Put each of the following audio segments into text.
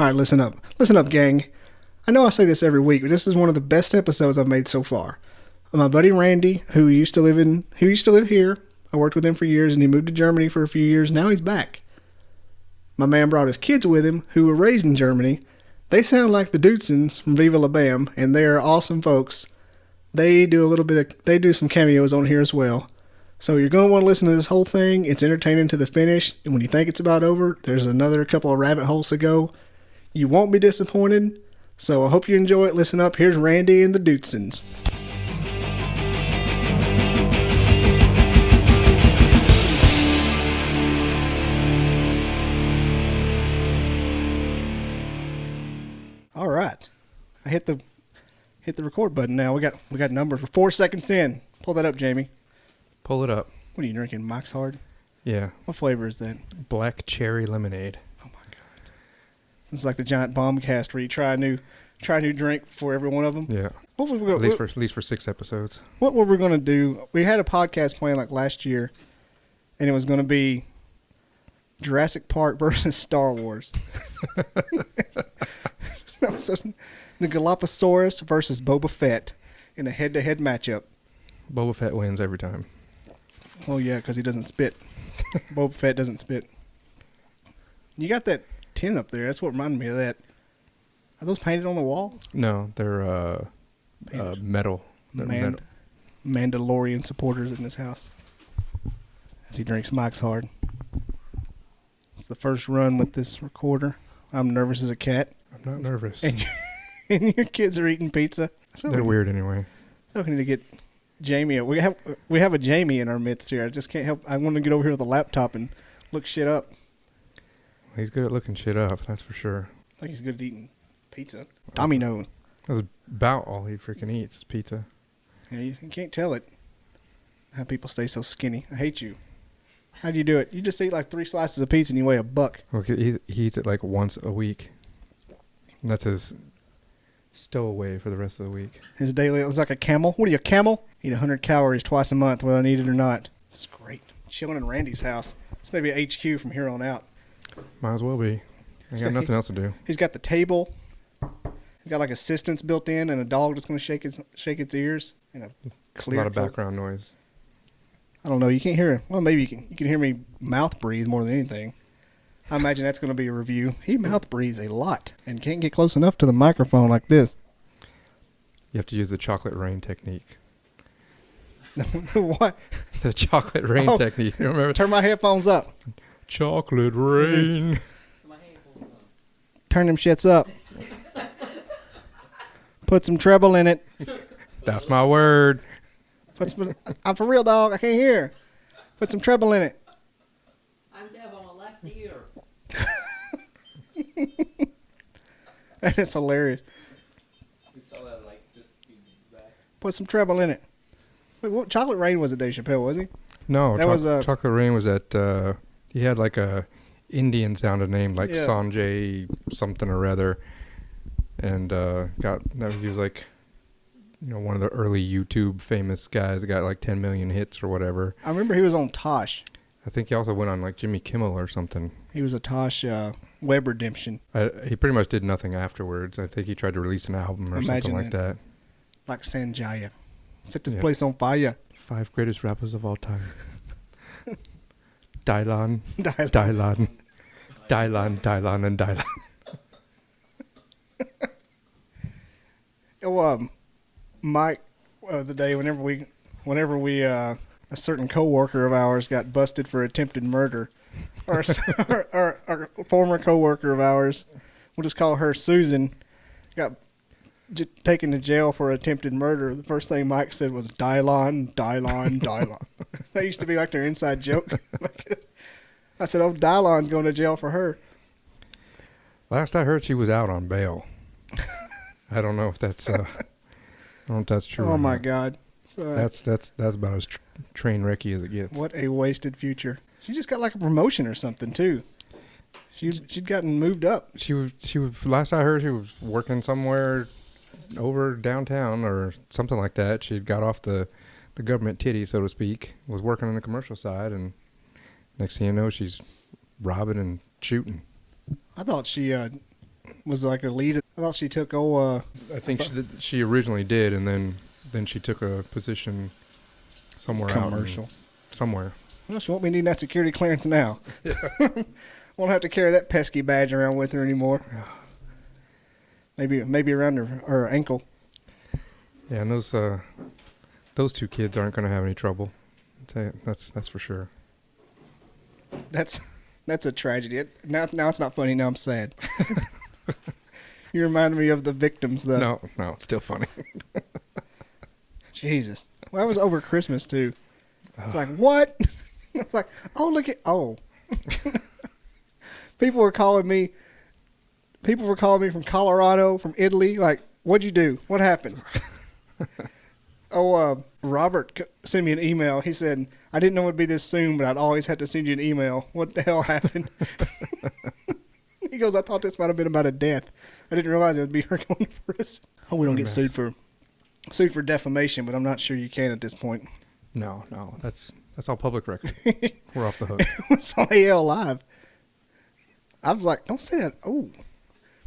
All right, listen up. Listen up, gang. I know I say this every week, but this is one of the best episodes I've made so far. My buddy Randy, who used to live here. I worked with him for years, and he moved to Germany for a few years. Now he's back. My man brought his kids with him, who were raised in Germany. They sound like the Dudesons from Viva La Bam, and they are awesome folks. They do some cameos on here as well. So you're going to want to listen to this whole thing. It's entertaining to the finish, and when you think it's about over, there's another couple of rabbit holes to go. You won't be disappointed. So I hope you enjoy it. Listen up. Here's Randy and the Dudesons. All right. I hit the record button now. We got numbers. We're 4 seconds in. Pull that up, Jamie. Pull it up. What are you drinking? Mike's Hard? Yeah. What flavor is that? Black cherry lemonade. Oh my god. It's like the giant bombcast where you try a new drink for every one of them. Yeah. At least for 6 episodes. What were we going to do? We had a podcast planned like last year, and it was going to be Jurassic Park versus Star Wars. The Dilophosaurus versus Boba Fett in a head-to-head matchup. Boba Fett wins every time. Oh yeah, because he doesn't spit. Boba Fett doesn't spit. You got that tin up there. That's what reminded me of that. Are those painted on the wall? No, they're metal. Mandalorian supporters in this house. As he drinks Mike's Hard. It's the first run with this recorder. I'm nervous as a cat. I'm not nervous. And your kids are eating pizza. They're weird anyway. I need to get Jamie. We have a Jamie in our midst here. I just can't help. I want to get over here with a laptop and look shit up. He's good at looking shit up, that's for sure. I think he's good at eating pizza. Tommy knows. That's about all he freaking eats is pizza. Yeah, you can't tell it. How people stay so skinny. I hate you. How do you do it? You just eat like 3 slices of pizza and you weigh a buck. Okay, he eats it like once a week. And that's his stowaway for the rest of the week. His daily, it's like a camel. What are you, a camel? Eat 100 calories twice a month, whether I need it or not. This is great. Chilling in Randy's house. This may be a HQ from here on out. Might as well be. I got nothing else to do. He's got the table. He's got like assistants built in and a dog that's going to shake its ears. And a lot of background noise. I don't know. You can't hear. Well, maybe you can hear me mouth breathe more than anything. I imagine that's going to be a review. He mouth breathes a lot and can't get close enough to the microphone like this. You have to use the chocolate rain technique. What? The chocolate rain technique. You remember? Turn my headphones up. Chocolate rain. Turn them shits up. Put some treble in it. That's my word. I'm for real, dog. I can't hear. Put some treble in it. I'm deaf on my left ear. That is hilarious. We saw that like just a few minutes back. Put some treble in it. Wait, what Chocolate Rain was at Dave Chappelle, was he? No, Chocolate Rain was at, he had like a Indian sounded name, like Sanjay something or other. And he was like, one of the early YouTube famous guys that got like 10 million hits or whatever. I remember he was on Tosh. I think he also went on like Jimmy Kimmel or something. He was a Tosh web redemption. He pretty much did nothing afterwards. I think he tried to release an album or something like that. Like Sanjaya. Set this place on fire. 5 greatest rappers of all time. Dylan, and Dylan. Mike, the day whenever we a certain coworker of ours got busted for attempted murder, or a former coworker of ours, we'll just call her Susan, got taken to jail for attempted murder. The first thing Mike said was Dylan. That used to be like their inside joke. I said, "Oh, Dylan's going to jail for her." Last I heard, she was out on bail. I don't know if that's true. Oh my God! So, that's about as train wrecky as it gets. What a wasted future. She just got like a promotion or something too. She'd gotten moved up. She was. Last I heard, she was working somewhere over downtown or something like that. She got off the government titty, so to speak. Was working on the commercial side, and next thing you know, she's robbing and shooting. I thought she was like a lead. I thought she took I think she originally did, and then she took a position somewhere commercial. Somewhere. Well, she won't be needing that security clearance now. Won't have to carry that pesky badge around with her anymore. Maybe around her ankle. Yeah, and those two kids aren't going to have any trouble. That's for sure. That's a tragedy. Now it's not funny. Now I'm sad. You remind me of the victims, though. No, it's still funny. Jesus. Well, that was over Christmas, too. It's like, what? It's like, oh. People were calling me from Colorado, from Italy. Like, what'd you do? What happened? Robert sent me an email. He said, I didn't know it would be this soon, but I'd always had to send you an email. What the hell happened? He goes, I thought this might have been about a death. I didn't realize it would be her going to prison. Oh, we don't get sued for defamation, but I'm not sure you can at this point. No, that's all public record. We're off the hook. It was on AL Live. I was like, don't say that. Oh,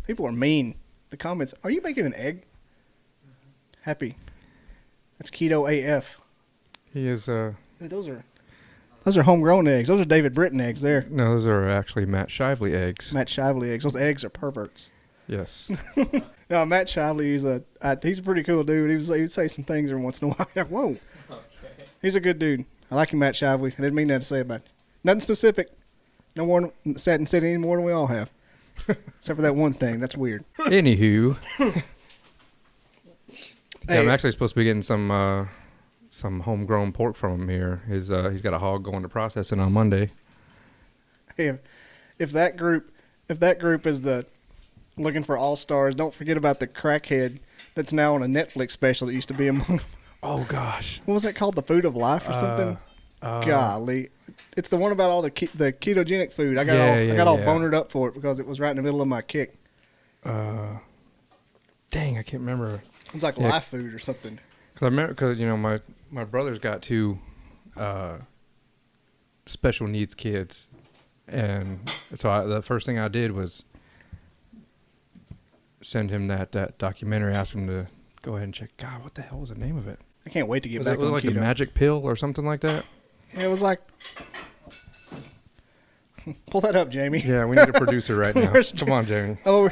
people are mean. The comments, are you making an egg? Happy. That's keto AF. He is. Dude, those are homegrown eggs. Those are David Britton eggs there. No, those are actually Matt Shively eggs. Matt Shively eggs. Those eggs are perverts. Yes. No, Matt Shively, he's a pretty cool dude. He would say some things every once in a while. Like, whoa. Okay. He's a good dude. I like him, Matt Shively. I didn't mean that to say about it. Nothing specific. No one sat and said any more than we all have. Except for that one thing. That's weird. Anywho. Hey, I'm actually supposed to be getting some homegrown pork from him here. He's got a hog going to processing on Monday. Hey, if that group is the looking for all-stars, don't forget about the crackhead that's now on a Netflix special that used to be among them. Oh gosh, what was that called? The Food of Life or something? Golly, it's the one about all the ketogenic food. I got all bonered up for it because it was right in the middle of my kick. Dang, I can't remember. It's like life food or something. Because my brother's got two special needs kids, and so the first thing I did was send him that documentary, ask him to go ahead and check. God, what the hell was the name of it? I can't wait to get was back it, was on it like keto. The Magic Pill or something like that? Yeah, it was like. Pull that up, Jamie. Yeah, we need a producer right now. Come on, Jamie. Oh,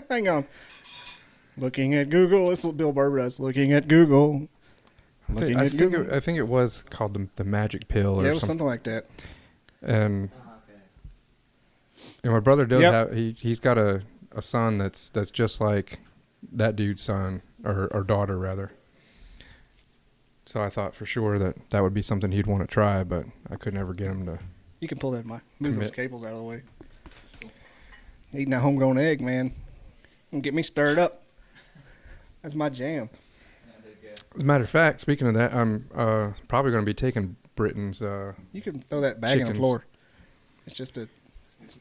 hang on. Looking at Google. This is what Bill Burber does. Looking at Google. I think it was called the Magic Pill. Yeah, it was something like that. And my brother does have. He's got a son that's just like that dude's son or daughter rather. So I thought for sure that would be something he'd want to try, but I could never get him to. You can pull that move those cables out of the way. Eating that homegrown egg, man. Gonna get me stirred up. That's my jam. As a matter of fact, speaking of that, I'm probably going to be taking Britain's. You can throw that bag on the floor. It's just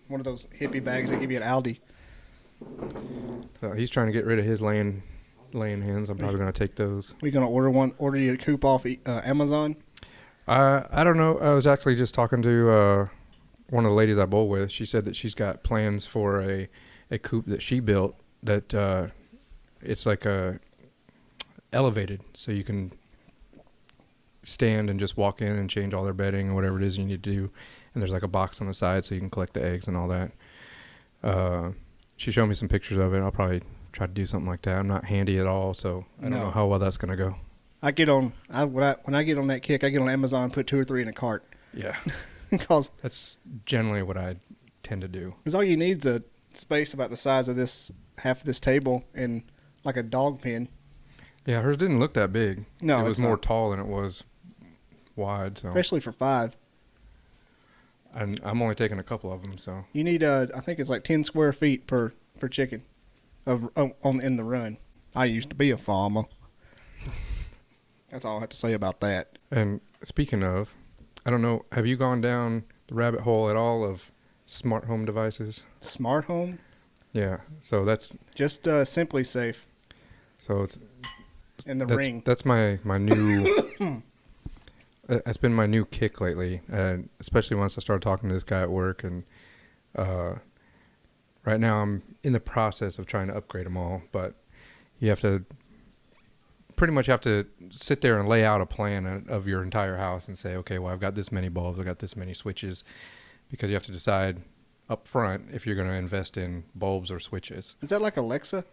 one of those hippie bags they give you at Aldi. So he's trying to get rid of his laying hens. I'm probably going to take those. We gonna order you a coop off Amazon? I don't know. I was actually just talking to one of the ladies I bowl with. She said that she's got plans for a coop that she built that it's like a elevated, so you can stand and just walk in and change all their bedding or whatever it is you need to do. And there's like a box on the side so you can collect the eggs and all that. She showed me some pictures of it. I'll probably try to do something like that. I'm not handy at all, so I don't know how well that's going to go. When I get on that kick, I get on Amazon, put 2 or 3 in a cart. Yeah. Because that's generally what I tend to do. Because all you need is a space about the size of this half of this table and like a dog pen. Yeah, hers didn't look that big. No, it was more tall than it was wide. So especially for 5. And I'm only taking a couple of them, so you need I think it's like 10 square feet per chicken, in the run. I used to be a farmer. That's all I have to say about that. And speaking of, I don't know, have you gone down the rabbit hole at all of smart home devices? Smart home? Yeah. So that's just Simply Safe. So it's in the ring. That's my new. It's been my new kick lately, and especially once I started talking to this guy at work, and right now I'm in the process of trying to upgrade them all, but you have to pretty much have to sit there and lay out a plan of your entire house and say, okay, well, I've got this many bulbs, I've got this many switches, because you have to decide up front if you're going to invest in bulbs or switches. Is that like Alexa?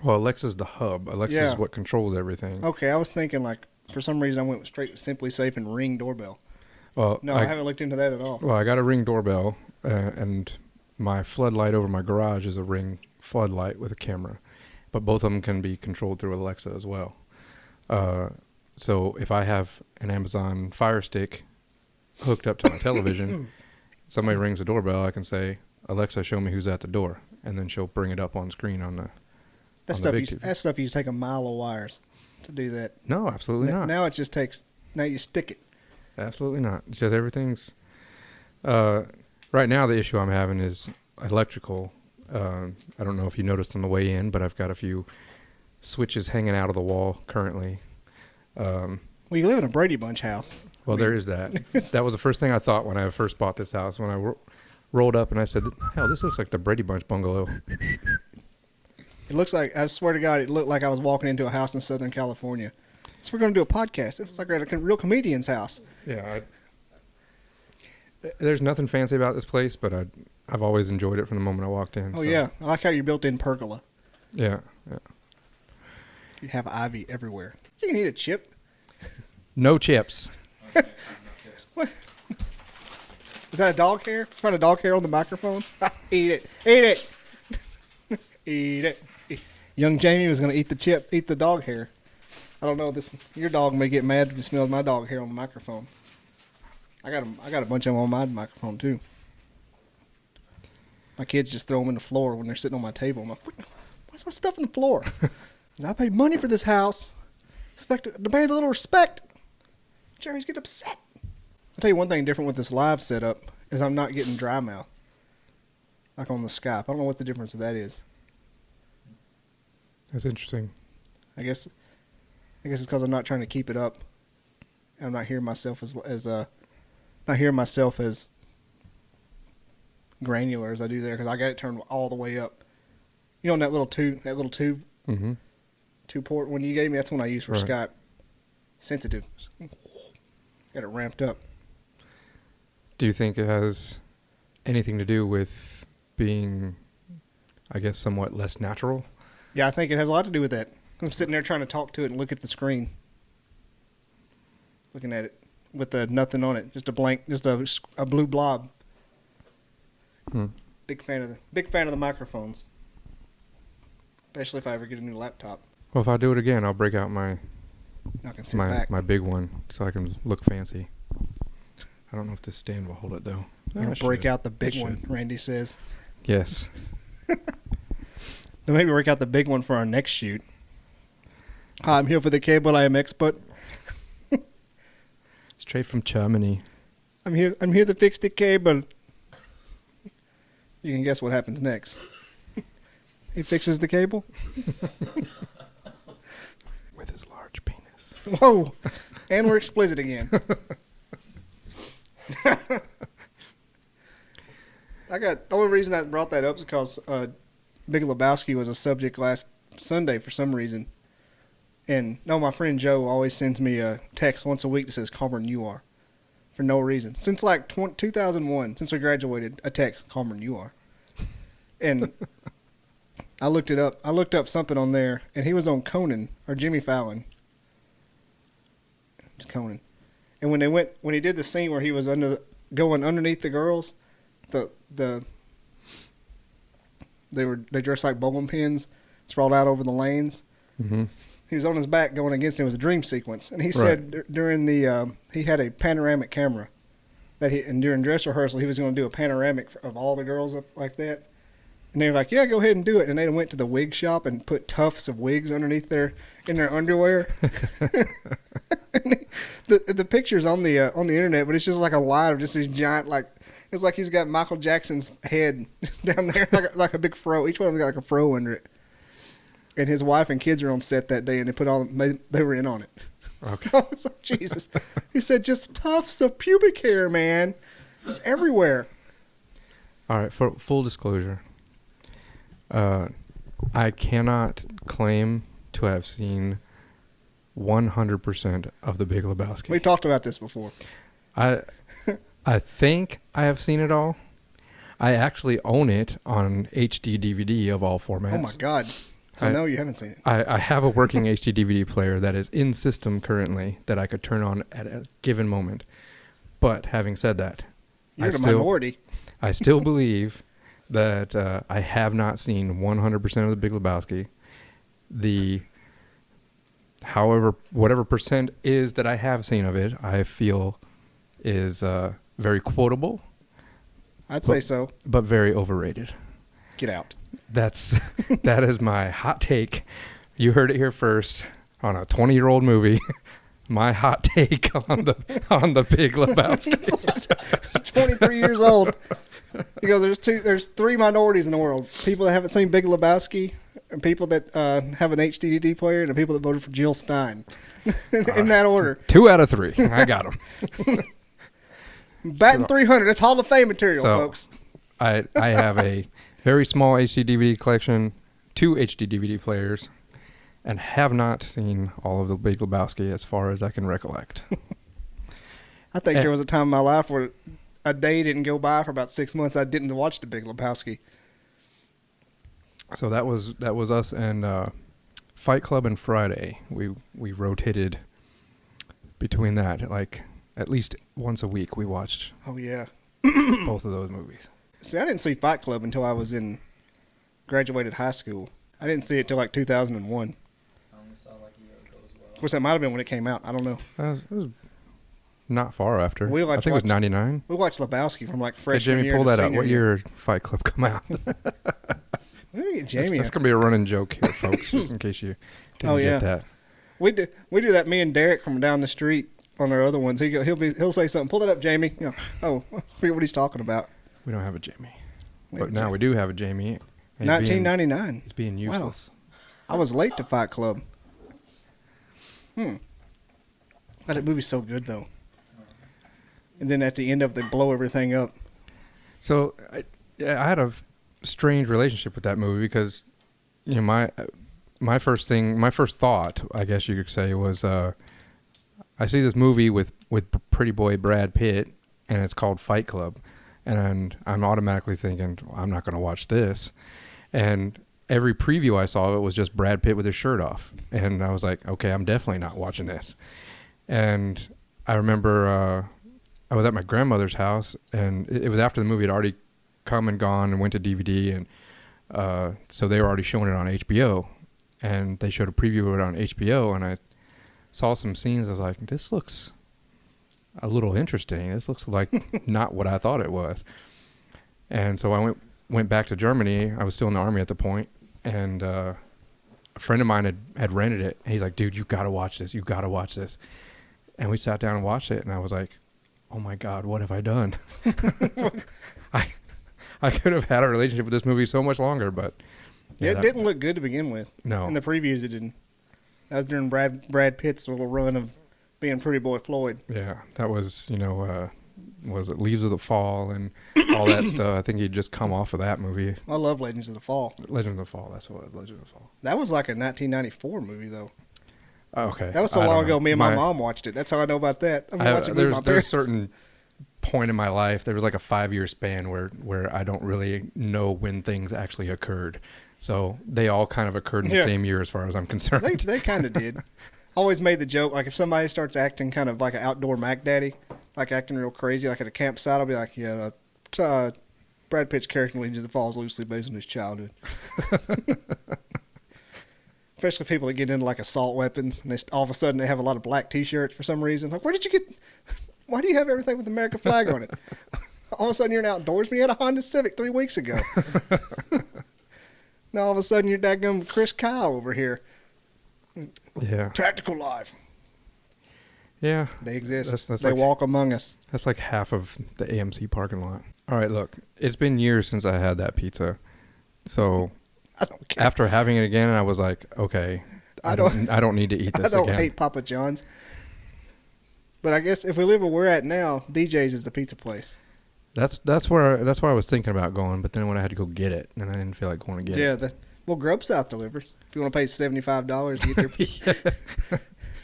Well, Alexa's the hub. Alexa is what controls everything. Okay, I was thinking like for some reason I went straight with Simply Safe and Ring doorbell. Well, no, I haven't looked into that at all. Well, I got a Ring doorbell, and my floodlight over my garage is a Ring floodlight with a camera, but both of them can be controlled through Alexa as well. So if I have an Amazon Fire Stick hooked up to my television, somebody rings the doorbell, I can say, Alexa, show me who's at the door, and then she'll bring it up on screen on the That stuff used to take a mile of wires to do that. No, absolutely not. Now it just takes, now you stick it. Absolutely not. It's just everything's, right now the issue I'm having is electrical. I don't know if you noticed on the way in, but I've got a few switches hanging out of the wall currently. Well, you live in a Brady Bunch house. Well, there is that. That was the first thing I thought when I first bought this house. When I rolled up and I said, hell, this looks like the Brady Bunch bungalow. It looks like, I swear to God, it looked like I was walking into a house in Southern California. So we're going to do a podcast. It was like we're at a real comedian's house. Yeah. There's nothing fancy about this place, but I've always enjoyed it from the moment I walked in. Oh, so. Yeah. I like how you built in pergola. Yeah. You have ivy everywhere. You can eat a chip. No chips. What? Is that a dog hair? Find a dog hair on the microphone? Eat it. Eat it. Eat it. Young Jamie was going to eat the dog hair. I don't know. Your dog may get mad if you smell my dog hair on the microphone. I got a bunch of them on my microphone too. My kids just throw them in the floor when they're sitting on my table. I'm like, why's my stuff on the floor? I paid money for this house. Demand a little respect. Jerry's getting upset. I'll tell you one thing different with this live setup is I'm not getting dry mouth. Like on the Skype. I don't know what the difference of that is. That's interesting. I guess it's because I'm not trying to keep it up. I'm not hearing myself as granular as I do there because I got it turned all the way up. You know, on that little tube, mm-hmm. 2-port one you gave me. That's one I use for right. Skype. Sensitive. Got it ramped up. Do you think it has anything to do with being, I guess, somewhat less natural? Yeah, I think it has a lot to do with that. I'm sitting there trying to talk to it and look at the screen. Looking at it with nothing on it. Just a blank, just a blue blob. Big fan of the microphones. Especially if I ever get a new laptop. Well, if I do it again, I'll break out my big one so I can look fancy. I don't know if this stand will hold it, though. I'll break out the big one, Randy says. Yes. Then maybe break out the big one for our next shoot. Hi, I'm here for the cable. I am expert. Straight from Germany. I'm here to fix the cable. You can guess what happens next. He fixes the cable. With his large penis. Whoa. And we're explicit again. The only reason I brought that up is because Big Lebowski was a subject last Sunday for some reason. And my friend Joe always sends me a text once a week that says, "Calmer than you are," for no reason. Since like 2001, since we graduated, a text, "Calmer than you are." And I looked it up. I looked up something on there, and he was on Conan, or Jimmy Fallon. It's Conan. And when he did the scene where he was going underneath the girls, they dressed like bowling pins, sprawled out over the lanes. Mm-hmm. He was on his back going against it. It was a dream sequence. And he said during he had a panoramic camera and during dress rehearsal, he was going to do a panoramic of all the girls up like that. And they were like, yeah, go ahead and do it. And they went to the wig shop and put tufts of wigs underneath in their underwear. The picture's on the internet, but it's just like a line of just these giant, it's like he's got Michael Jackson's head down there, like a big fro. Each one of them got like a fro under it. And his wife and kids are on set that day, and they were in on it. Okay. I was like, Jesus. He said, just tufts of pubic hair, man. It's everywhere. All right, for full disclosure, I cannot claim to have seen 100% of the Big Lebowski. We talked about this before. I think I have seen it all. I actually own it on HD DVD of all formats. Oh my God. So no, you haven't seen it. I have a working HD DVD player that is in system currently that I could turn on at a given moment. But having said that, You're the minority. I still believe that I have not seen 100% of the Big Lebowski. Whatever percent is that I have seen of it, I feel is very quotable. I'd say so. But very overrated. Get out. That is my hot take. You heard it here first on a 20-year-old movie. My hot take on the Big Lebowski. 23 years old. He goes, there's three minorities in the world: people that haven't seen Big Lebowski, and people that have an HDD player, and the people that voted for Jill Stein. In that order. 2 out of 3. I got them. Batting 300. That's Hall of Fame material, folks. I have a very small HD DVD collection, 2 HD DVD players, and have not seen all of the Big Lebowski as far as I can recollect. I think there was a time in my life where a day didn't go by for about 6 months I didn't watch the Big Lebowski. So that was us and Fight Club and Friday. We rotated between that. Like at least once a week we watched. Oh yeah. Both of those movies. See, I didn't see Fight Club until I was graduated high school. I didn't see it till like 2001. I only saw like a year ago as well. Of course, that might have been when it came out. I don't know. It was not far after. I think it was 99. We watched Lebowski from like freshman Jamie, year pull to that out. senior What year did Fight Club come out? Jamie. That's going to be a running joke here, folks, just in case you didn't get that. We do that. Me and Derek from down the street on our other ones. He'll say something. Pull that up, Jamie. You know, I forget what he's talking about. We don't have a Jamie. But now we do have a Jamie. 1999. He's being useless. Wow. I was late to Fight Club. That movie's so good, though. And then at the end of it, they blow everything up. So I had a strange relationship with that movie because, you know, my first thought, I guess you could say, was I see this movie with pretty boy Brad Pitt, and it's called Fight Club. And I'm automatically thinking, well, I'm not going to watch this. And every preview I saw of it was just Brad Pitt with his shirt off. And I was like, okay, I'm definitely not watching this. And I remember I was at my grandmother's house, and it was after the movie had already come and gone and went to DVD. And so they were already showing it on HBO. And they showed a preview of it on HBO. And I saw some scenes. I was like, this looks a little interesting. This looks like not what I thought it was. And so I went back to Germany. I was still in the army at the point, and a friend of mine had rented it. And he's like, dude, you got to watch this. You got to watch this. And we sat down and watched it, and I was like, oh my God, what have I done? I could have had a relationship with this movie so much longer, but yeah, it didn't look good to begin with. No. In the previews, it didn't. That was during Brad Pitt's little run of being Pretty Boy Floyd. Yeah, that was, was it Leaves of the Fall and all that stuff. I think he'd just come off of that movie. I love Legends of the Fall. Legends of the Fall, that's what it was, Legends of the Fall. That was like a 1994 movie, though. Okay. That was so long ago, me and my mom watched it. That's how I know about that. There's a certain point in my life, there was like a 5-year span where I don't really know when things actually occurred. So they all kind of occurred in the same year as far as I'm concerned. They kind of did. Always made the joke, like if somebody starts acting kind of like an outdoor Mac Daddy, like acting real crazy, like at a campsite, I'll be like, yeah, Brad Pitt's character in Legends of the Fall is loosely based on his childhood. Especially people that get into like assault weapons, and all of a sudden they have a lot of black T-shirts for some reason. Like, why do you have everything with the American flag on it? All of a sudden you're an outdoorsman. You had a Honda Civic 3 weeks ago. Now all of a sudden you're daggum Chris Kyle over here. Yeah. Tactical life. Yeah. They exist. That's they walk among us. That's like half of the AMC parking lot. All right, look, it's been years since I had that pizza. So I don't care. After having it again, I was like, okay, I don't need to eat this again. I don't hate Papa John's. But I guess if we live where we're at now, DJ's is the pizza place. That's where I was thinking about going, but then when I had to go get it, and I didn't feel like going to get it. Yeah, well, Grub South delivers. If you want to pay $75 to get their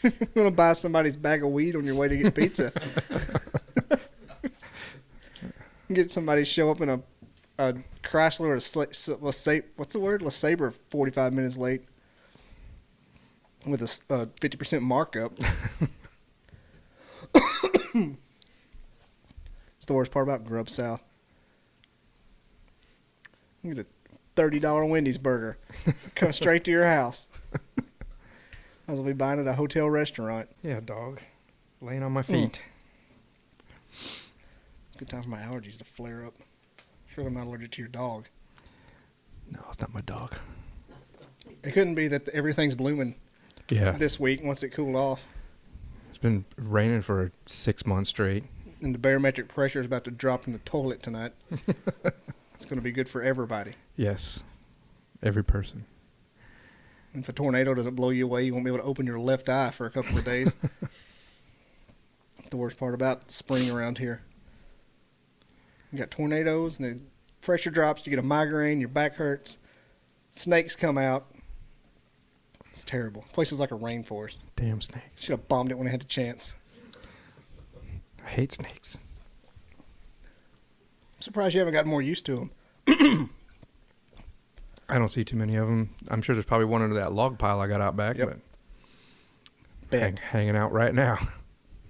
you want to buy somebody's bag of weed on your way to get pizza. Get somebody to show up in a Chrysler or what's the word? LeSabre 45 minutes late with a 50% markup. It's the worst part about Grub South. You get a $30 Wendy's burger. Come straight to your house. I was going to be buying at a hotel restaurant. Yeah, dog. Laying on my feet. It's a good time for my allergies to flare up. Surely I'm not allergic to your dog. No, it's not my dog. It couldn't be that everything's blooming this week once it cooled off. It's been raining for 6 months straight. And the barometric pressure is about to drop in the toilet tonight. It's going to be good for everybody. Yes. Every person. And if a tornado doesn't blow you away, you won't be able to open your left eye for a couple of days. The worst part about spring around here. You got tornadoes and the pressure drops, you get a migraine, your back hurts, snakes come out. It's terrible. Places like a rainforest. Damn snakes. Should have bombed it when I had the chance. I hate snakes. I'm surprised you haven't gotten more used to them. I don't see too many of them. I'm sure there's probably one under that log pile I got out back. Yep. But hanging out right now,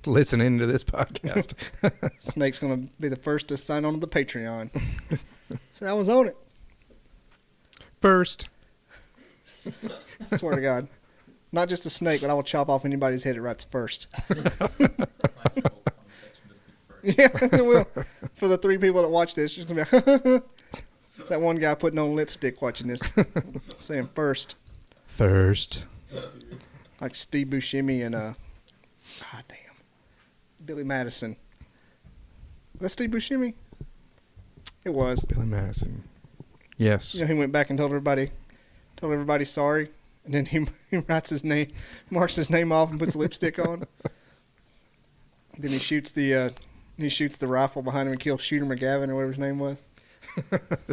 listening to this podcast. Snake's going to be the first to sign on to the Patreon. So I was on it. First. I swear to God. Not just a snake, but I will chop off anybody's head that writes first. Yeah, it will. For the 3 people that watch this, it's going to be that one guy putting on lipstick watching this, saying first. First. Like Steve Buscemi and, Billy Madison. Was that Steve Buscemi? It was. Billy Madison. Yes. You know, he went back and told everybody sorry, and then he writes his name, marks his name off, and puts lipstick on. Then he shoots the rifle behind him and kills Shooter McGavin or whatever his name was.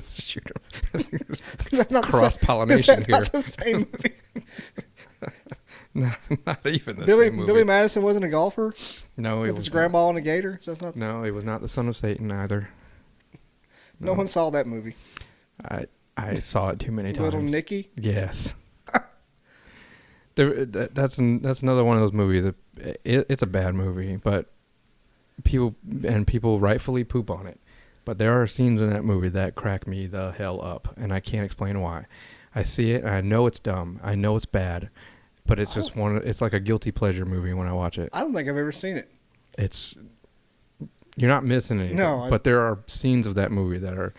Shooter. Cross-pollination here. Not the same movie? Not even the same movie. Billy Madison wasn't a golfer? No, he was with his grandma and a gator? So that's not. No, he was not the son of Satan either. No one saw that movie. I saw it too many times. Little Nicky? Yes. That's another one of those movies that it's a bad movie, but people rightfully poop on it. But there are scenes in that movie that crack me the hell up, and I can't explain why. I see it, and I know it's dumb. I know it's bad, but it's just it's like a guilty pleasure movie when I watch it. I don't think I've ever seen it. You're not missing anything. No, but there are scenes of that movie that are.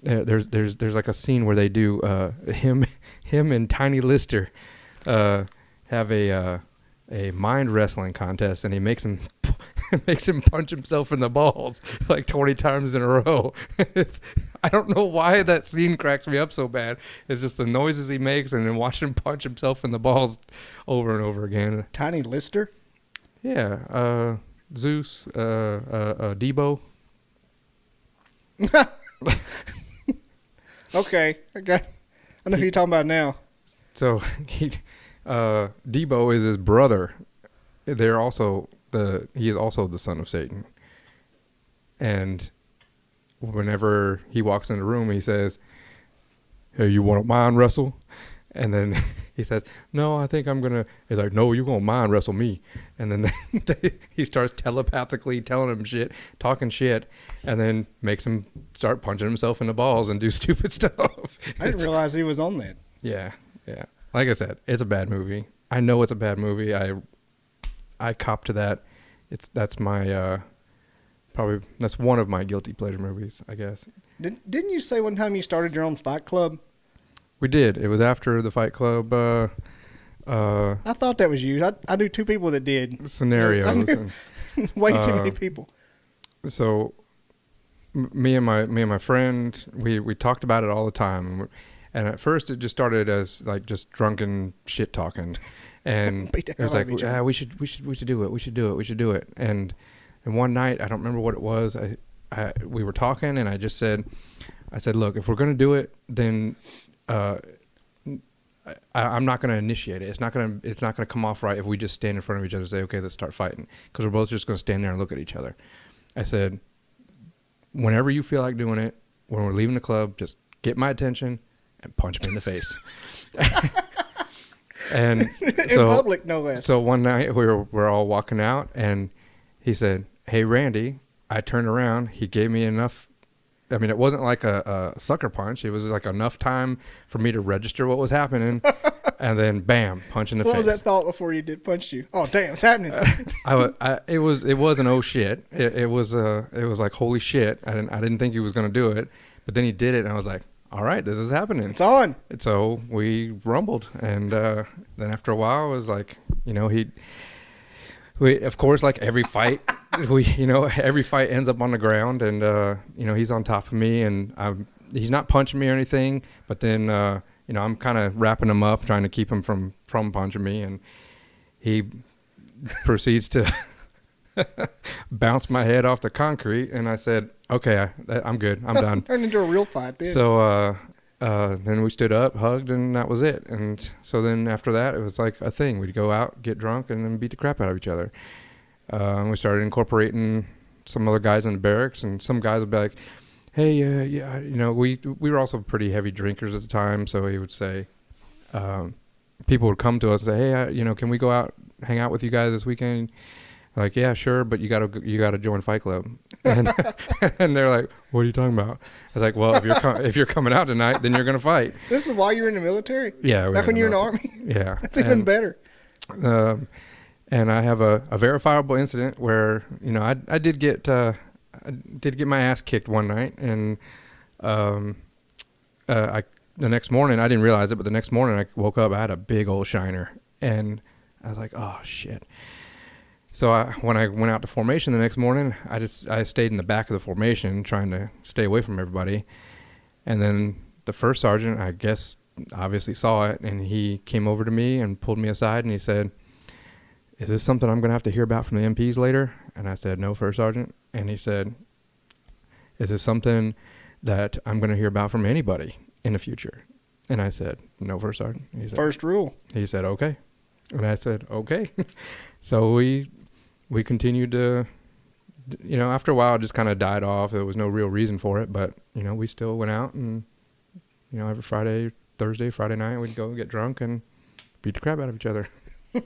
There's like a scene where they do him and Tiny Lister have a mind wrestling contest, and he makes him punch himself in the balls like 20 times in a row. I don't know why that scene cracks me up so bad. It's just the noises he makes, and then watching him punch himself in the balls over and over again. Tiny Lister? Yeah, Zeus, Debo. Okay, I know who you're talking about now. So Debo is his brother. He is also the son of Satan. And whenever he walks in the room, he says, "Hey, you want to mind wrestle?" And then he says, "No, I think I'm gonna." He's like, "No, you're gonna mind wrestle me." And then he starts telepathically telling him shit, talking shit, and then makes him start punching himself in the balls and do stupid stuff. I didn't realize he was on that. Yeah. Like I said, it's a bad movie. I know it's a bad movie. I cop to that. That's my probably that's one of my guilty pleasure movies, I guess. Didn't you say one time you started your own fight club? We did. It was after the Fight Club. I thought that was you. I knew 2 people that did. Scenarios. Way too many people. So, me and my friend, we talked about it all the time, and at first it just started as like just drunken shit talking, and it was like we should do it. And one night, I don't remember what it was. we were talking, and I said, look, if we're going to do it, then I'm not going to initiate it. It's not going to come off right if we just stand in front of each other and say, okay, let's start fighting, because we're both just going to stand there and look at each other. I said, whenever you feel like doing it, when we're leaving the club, just get my attention and punch me in the face. And in public, no less. So one night we're all walking out, and he said, hey, Randy. I turned around. He gave me enough. I mean, it wasn't like a sucker punch. It was like enough time for me to register what was happening, and then bam, punch in the face. What was that thought before you did punch you? Oh, damn, it's happening. It wasn't oh shit. It was like holy shit. I didn't think he was gonna do it, but then he did it, and I was like, all right, this is happening. It's on. And so we rumbled, and then after a while, it was like, we of course, like every fight, every fight ends up on the ground, and he's on top of me, and he's not punching me or anything, but then I'm kind of wrapping him up, trying to keep him from punching me, and he proceeds to bounce my head off the concrete, and I said, okay, I'm good, I'm done. Turned into a real fight then. So then we stood up, hugged, and that was it. And so then after that, it was like a thing. We'd go out, get drunk, and then beat the crap out of each other. We started incorporating some other guys in the barracks, and some guys would be like, hey, we were also pretty heavy drinkers at the time, so he would say, people would come to us and say, hey, can we go out, hang out with you guys this weekend? Like, yeah, sure, but you gotta join Fight Club, and and they're like, what are you talking about? I was like, well, if you're coming out tonight, then you're gonna fight. This is while you're in the military. Yeah, back when you're in the Army. Yeah, that's even better. And I have a verifiable incident where I did get my ass kicked one night, and the next morning I didn't realize it, but the next morning I woke up, I had a big old shiner, and I was like, oh shit. So when I went out to formation the next morning, I stayed in the back of the formation trying to stay away from everybody. And then the first sergeant, I guess, obviously saw it, and he came over to me and pulled me aside, and he said, is this something I'm going to have to hear about from the MPs later? And I said, no, First Sergeant. And he said, is this something that I'm going to hear about from anybody in the future? And I said, no, First Sergeant. He said, first rule. He said, okay. And I said, okay. So we continued to, after a while it just kind of died off. There was no real reason for it, but, we still went out, and, every Friday night, we'd go get drunk and beat the crap out of each other. I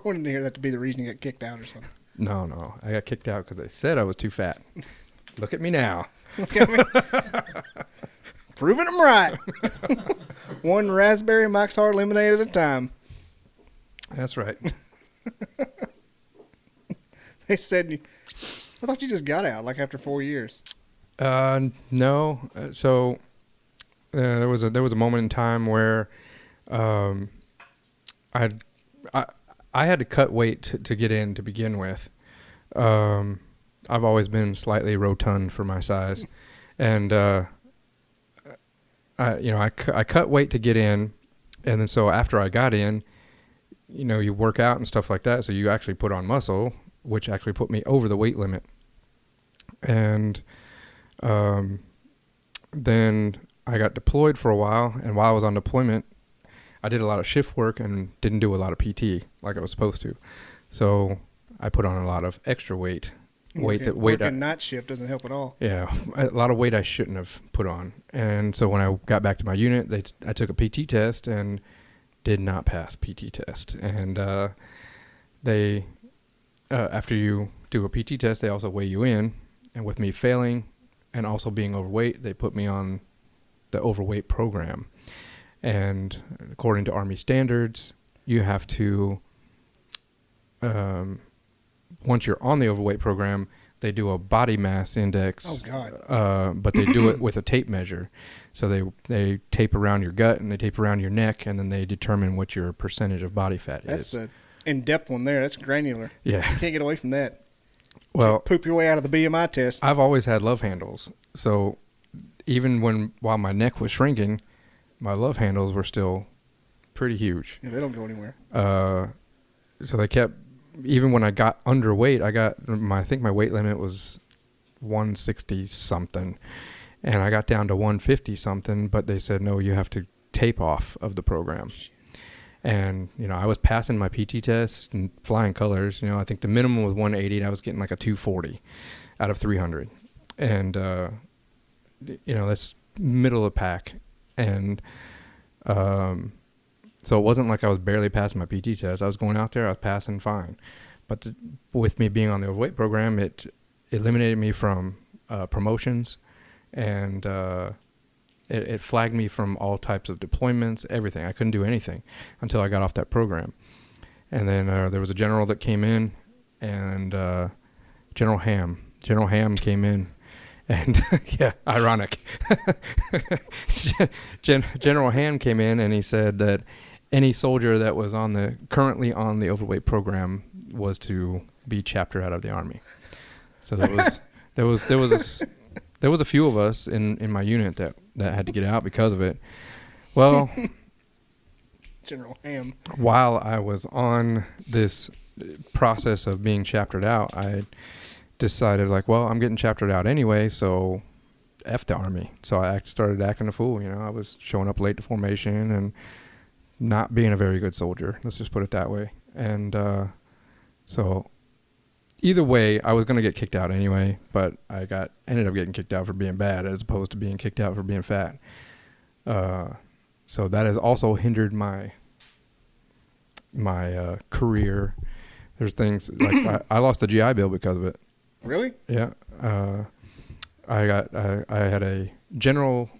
wanted to hear that to be the reason you got kicked out or something. No. I got kicked out because they said I was too fat. Look at me now. Look at me. Proving them right. One raspberry Mike's Hard lemonade at a time. That's right. They said, I thought you just got out, like after 4 years. No. So there was a moment in time where I had to cut weight to get in to begin with. I've always been slightly rotund for my size, and I cut weight to get in, and then so after I got in, you work out and stuff like that, so you actually put on muscle, which actually put me over the weight limit. And then I got deployed for a while, and while I was on deployment, I did a lot of shift work and didn't do a lot of PT like I was supposed to. So I put on a lot of extra weight. Working night shift doesn't help at all. Yeah, a lot of weight I shouldn't have put on. And so when I got back to my unit, I took a PT test and did not pass PT test. And they after you do a PT test, they also weigh you in. And with me failing and also being overweight, they put me on the overweight program. And according to Army standards, you have to, once you're on the overweight program, they do a body mass index. Oh, God. But they do it with a tape measure. So they tape around your gut and they tape around your neck, and then they determine what your percentage of body fat is. That's the in-depth one there. That's granular. Yeah. You can't get away from that. Well, poop your way out of the BMI test. I've always had love handles. So even while my neck was shrinking, my love handles were still pretty huge. Yeah, they don't go anywhere. So they kept, even when I got underweight, I think my weight limit was 160 something, and I got down to 150 something, but they said, no, you have to tape off of the program. And, I was passing my PT test and flying colors. I think the minimum was 180, and I was getting like a 240 out of 300. And, that's middle of the pack. And so it wasn't like I was barely passing my PT test. I was going out there, I was passing fine. But with me being on the overweight program, it eliminated me from promotions, and it flagged me from all types of deployments, everything. I couldn't do anything until I got off that program. And then there was a general that came in, and General Ham came in, and yeah, ironic. General Ham came in, and he said that any soldier that was currently on the overweight program was to be chaptered out of the Army. So there was a few of us in my unit that had to get out because of it. Well, General Ham. While I was on this process of being chaptered out, I decided, like, well, I'm getting chaptered out anyway, so F the Army. So I started acting a fool. I was showing up late to formation and not being a very good soldier. Let's just put it that way. And so either way, I was going to get kicked out anyway, but I ended up getting kicked out for being bad as opposed to being kicked out for being fat. So that has also hindered my career. There's things like I lost a GI Bill because of it. Really? Yeah. I had a general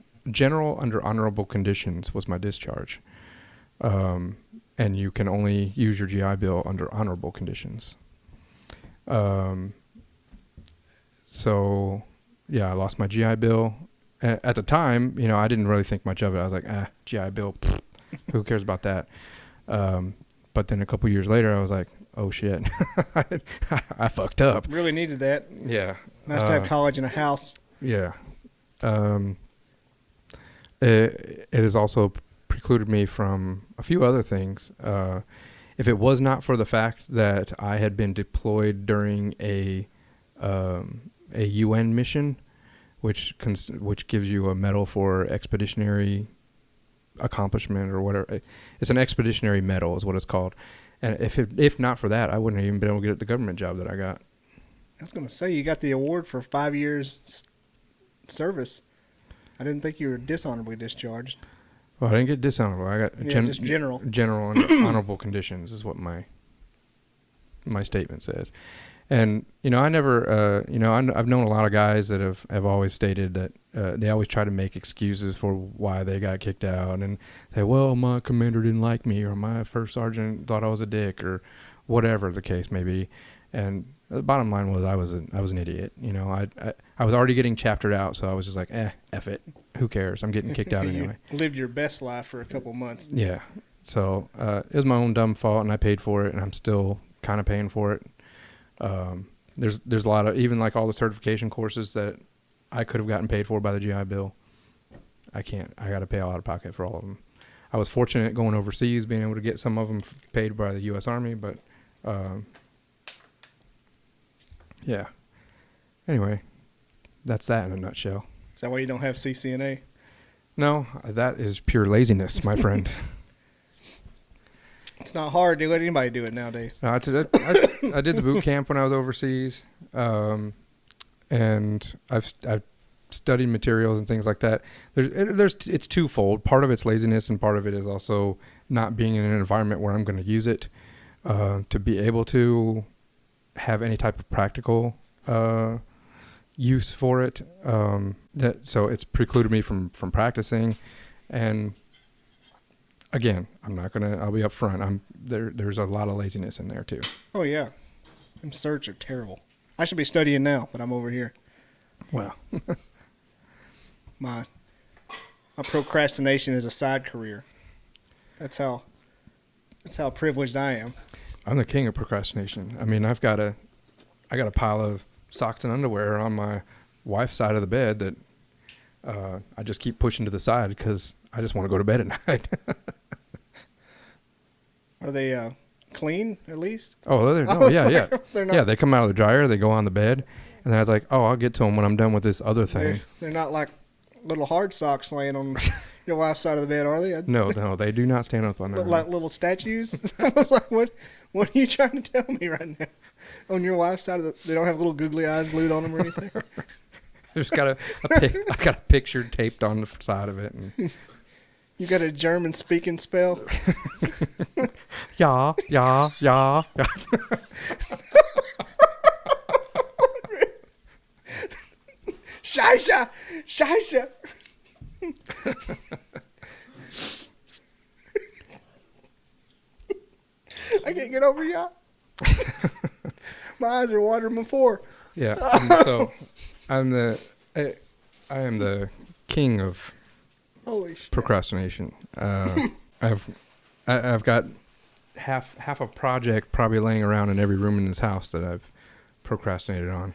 under honorable conditions was my discharge. And you can only use your GI Bill under honorable conditions. So yeah, I lost my GI Bill. At the time, I didn't really think much of it. I was like, GI Bill, who cares about that? But then a couple years later, I was like, oh shit, I fucked up. Really needed that. Yeah. Nice to have college in a house. Yeah. It has also precluded me from a few other things. If it was not for the fact that I had been deployed during a UN mission, which gives you a medal for expeditionary accomplishment or whatever. It's an expeditionary medal is what it's called. And if not for that, I wouldn't have even been able to get the government job that I got. I was going to say, you got the award for 5 years service. I didn't think you were dishonorably discharged. Well, I didn't get dishonorable. I got just general. General and honorable conditions is what my statement says. And, I never, I've known a lot of guys that have always stated that they always try to make excuses for why they got kicked out and say, well, my commander didn't like me or my first sergeant thought I was a dick or whatever the case may be. And the bottom line was I was an idiot. I was already getting chaptered out, so I was just like, F it. Who cares? I'm getting kicked out anyway. You lived your best life for a couple months. Yeah. So it was my own dumb fault, and I paid for it, and I'm still kind of paying for it. There's a lot of, even like all the certification courses that I could have gotten paid for by the GI Bill. I can't. I got to pay out of pocket for all of them. I was fortunate going overseas, being able to get some of them paid by the U.S. Army, but yeah. Anyway, that's that in a nutshell. Is that why you don't have CCNA? No, that is pure laziness, my friend. It's not hard to let anybody do it nowadays. No, I did the boot camp when I was overseas, and I've studied materials and things like that. It's twofold. Part of it's laziness, and part of it is also not being in an environment where I'm going to use it to be able to have any type of practical use for it. So it's precluded me from practicing, and again, I'll be up front. There's a lot of laziness in there too. Oh yeah. Them certs are terrible. I should be studying now, but I'm over here. Well, my procrastination is a side career. That's how privileged I am. I'm the king of procrastination. I mean, I got a pile of socks and underwear on my wife's side of the bed that I just keep pushing to the side because I just want to go to bed at night. Are they clean at least? Oh, yeah. They're not. Yeah, they come out of the dryer, they go on the bed, And then I was like, oh, I'll get to them when I'm done with this other thing. They're not like little hard socks laying on your wife's side of the bed, are they? No, they do not stand up on Look that. like little statues. I was like, what are you trying to tell me right now? On your wife's side of they don't have little googly eyes glued on them or anything? I just got I got a picture taped on the side of it. And You got a German speaking spell? yeah. Scheiße! I can't get over y'all. My eyes are watering before. Yeah. So I am the king of Holy shit. procrastination. I've got half a project probably laying around in every room in this house that I've procrastinated on.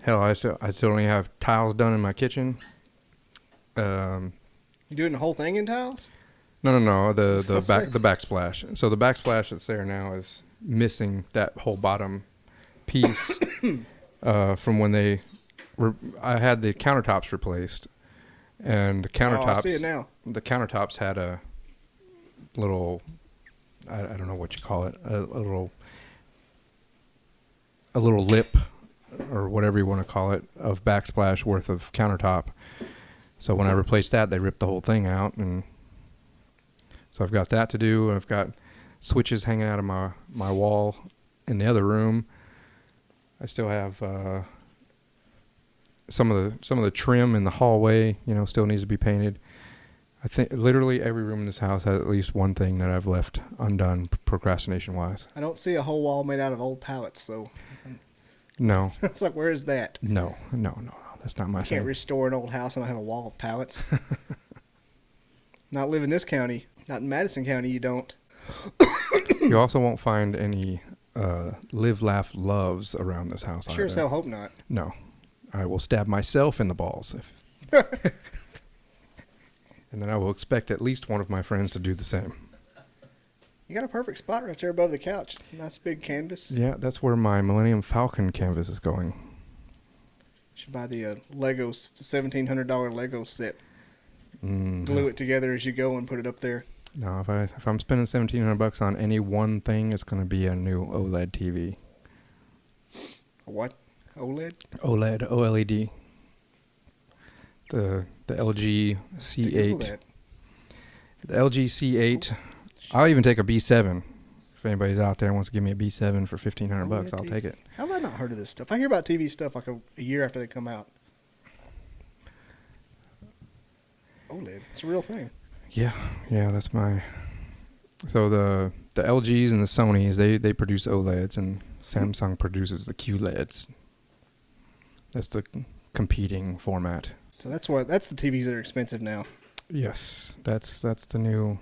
Hell, I still only have tiles done in my kitchen. You doing the whole thing in tiles? No. The backsplash. So the backsplash that's there now is missing that whole bottom piece from when I had the countertops replaced, and the countertops. Oh, I see it now. The countertops had a little, I don't know what you call it, a little lip or whatever you want to call it of backsplash worth of countertop. So when I replaced that, they ripped the whole thing out, and so I've got that to do. I've got switches hanging out of my wall in the other room. I still have some of the trim in the hallway, still needs to be painted. I think literally every room in this house has at least one thing that I've left undone procrastination wise. I don't see a whole wall made out of old pallets, so No. it's like, where is that? No. That's not my I thing. can't restore an old house and I have a wall of pallets. Not live in this county. Not in Madison County, you don't. You also won't find any live, laugh, loves around this house. Sure as hell hope not. No. I will stab myself in the balls. And then I will expect at least one of my friends to do the same. You got a perfect spot right there above the couch. Nice big canvas. Yeah, that's where my Millennium Falcon canvas is going. You should buy the Lego $1,700 Lego set. Glue it together as you go and put it up there. No, if I'm spending $1,700 on any one thing, it's going to be a new OLED TV. A what? OLED? OLED, OLED. The LG C8. The LG C8. I'll even take a B7. If anybody's out there and wants to give me a B7 for $1,500, I'll take it. How have I not heard of this stuff? I hear about TV stuff like a year after they come out. OLED. It's a real thing. Yeah, that's my... So the LGs and the Sonys, they produce OLEDs, and Samsung produces the QLEDs. That's the competing format. So that's the TVs that are expensive now. Yes, that's the new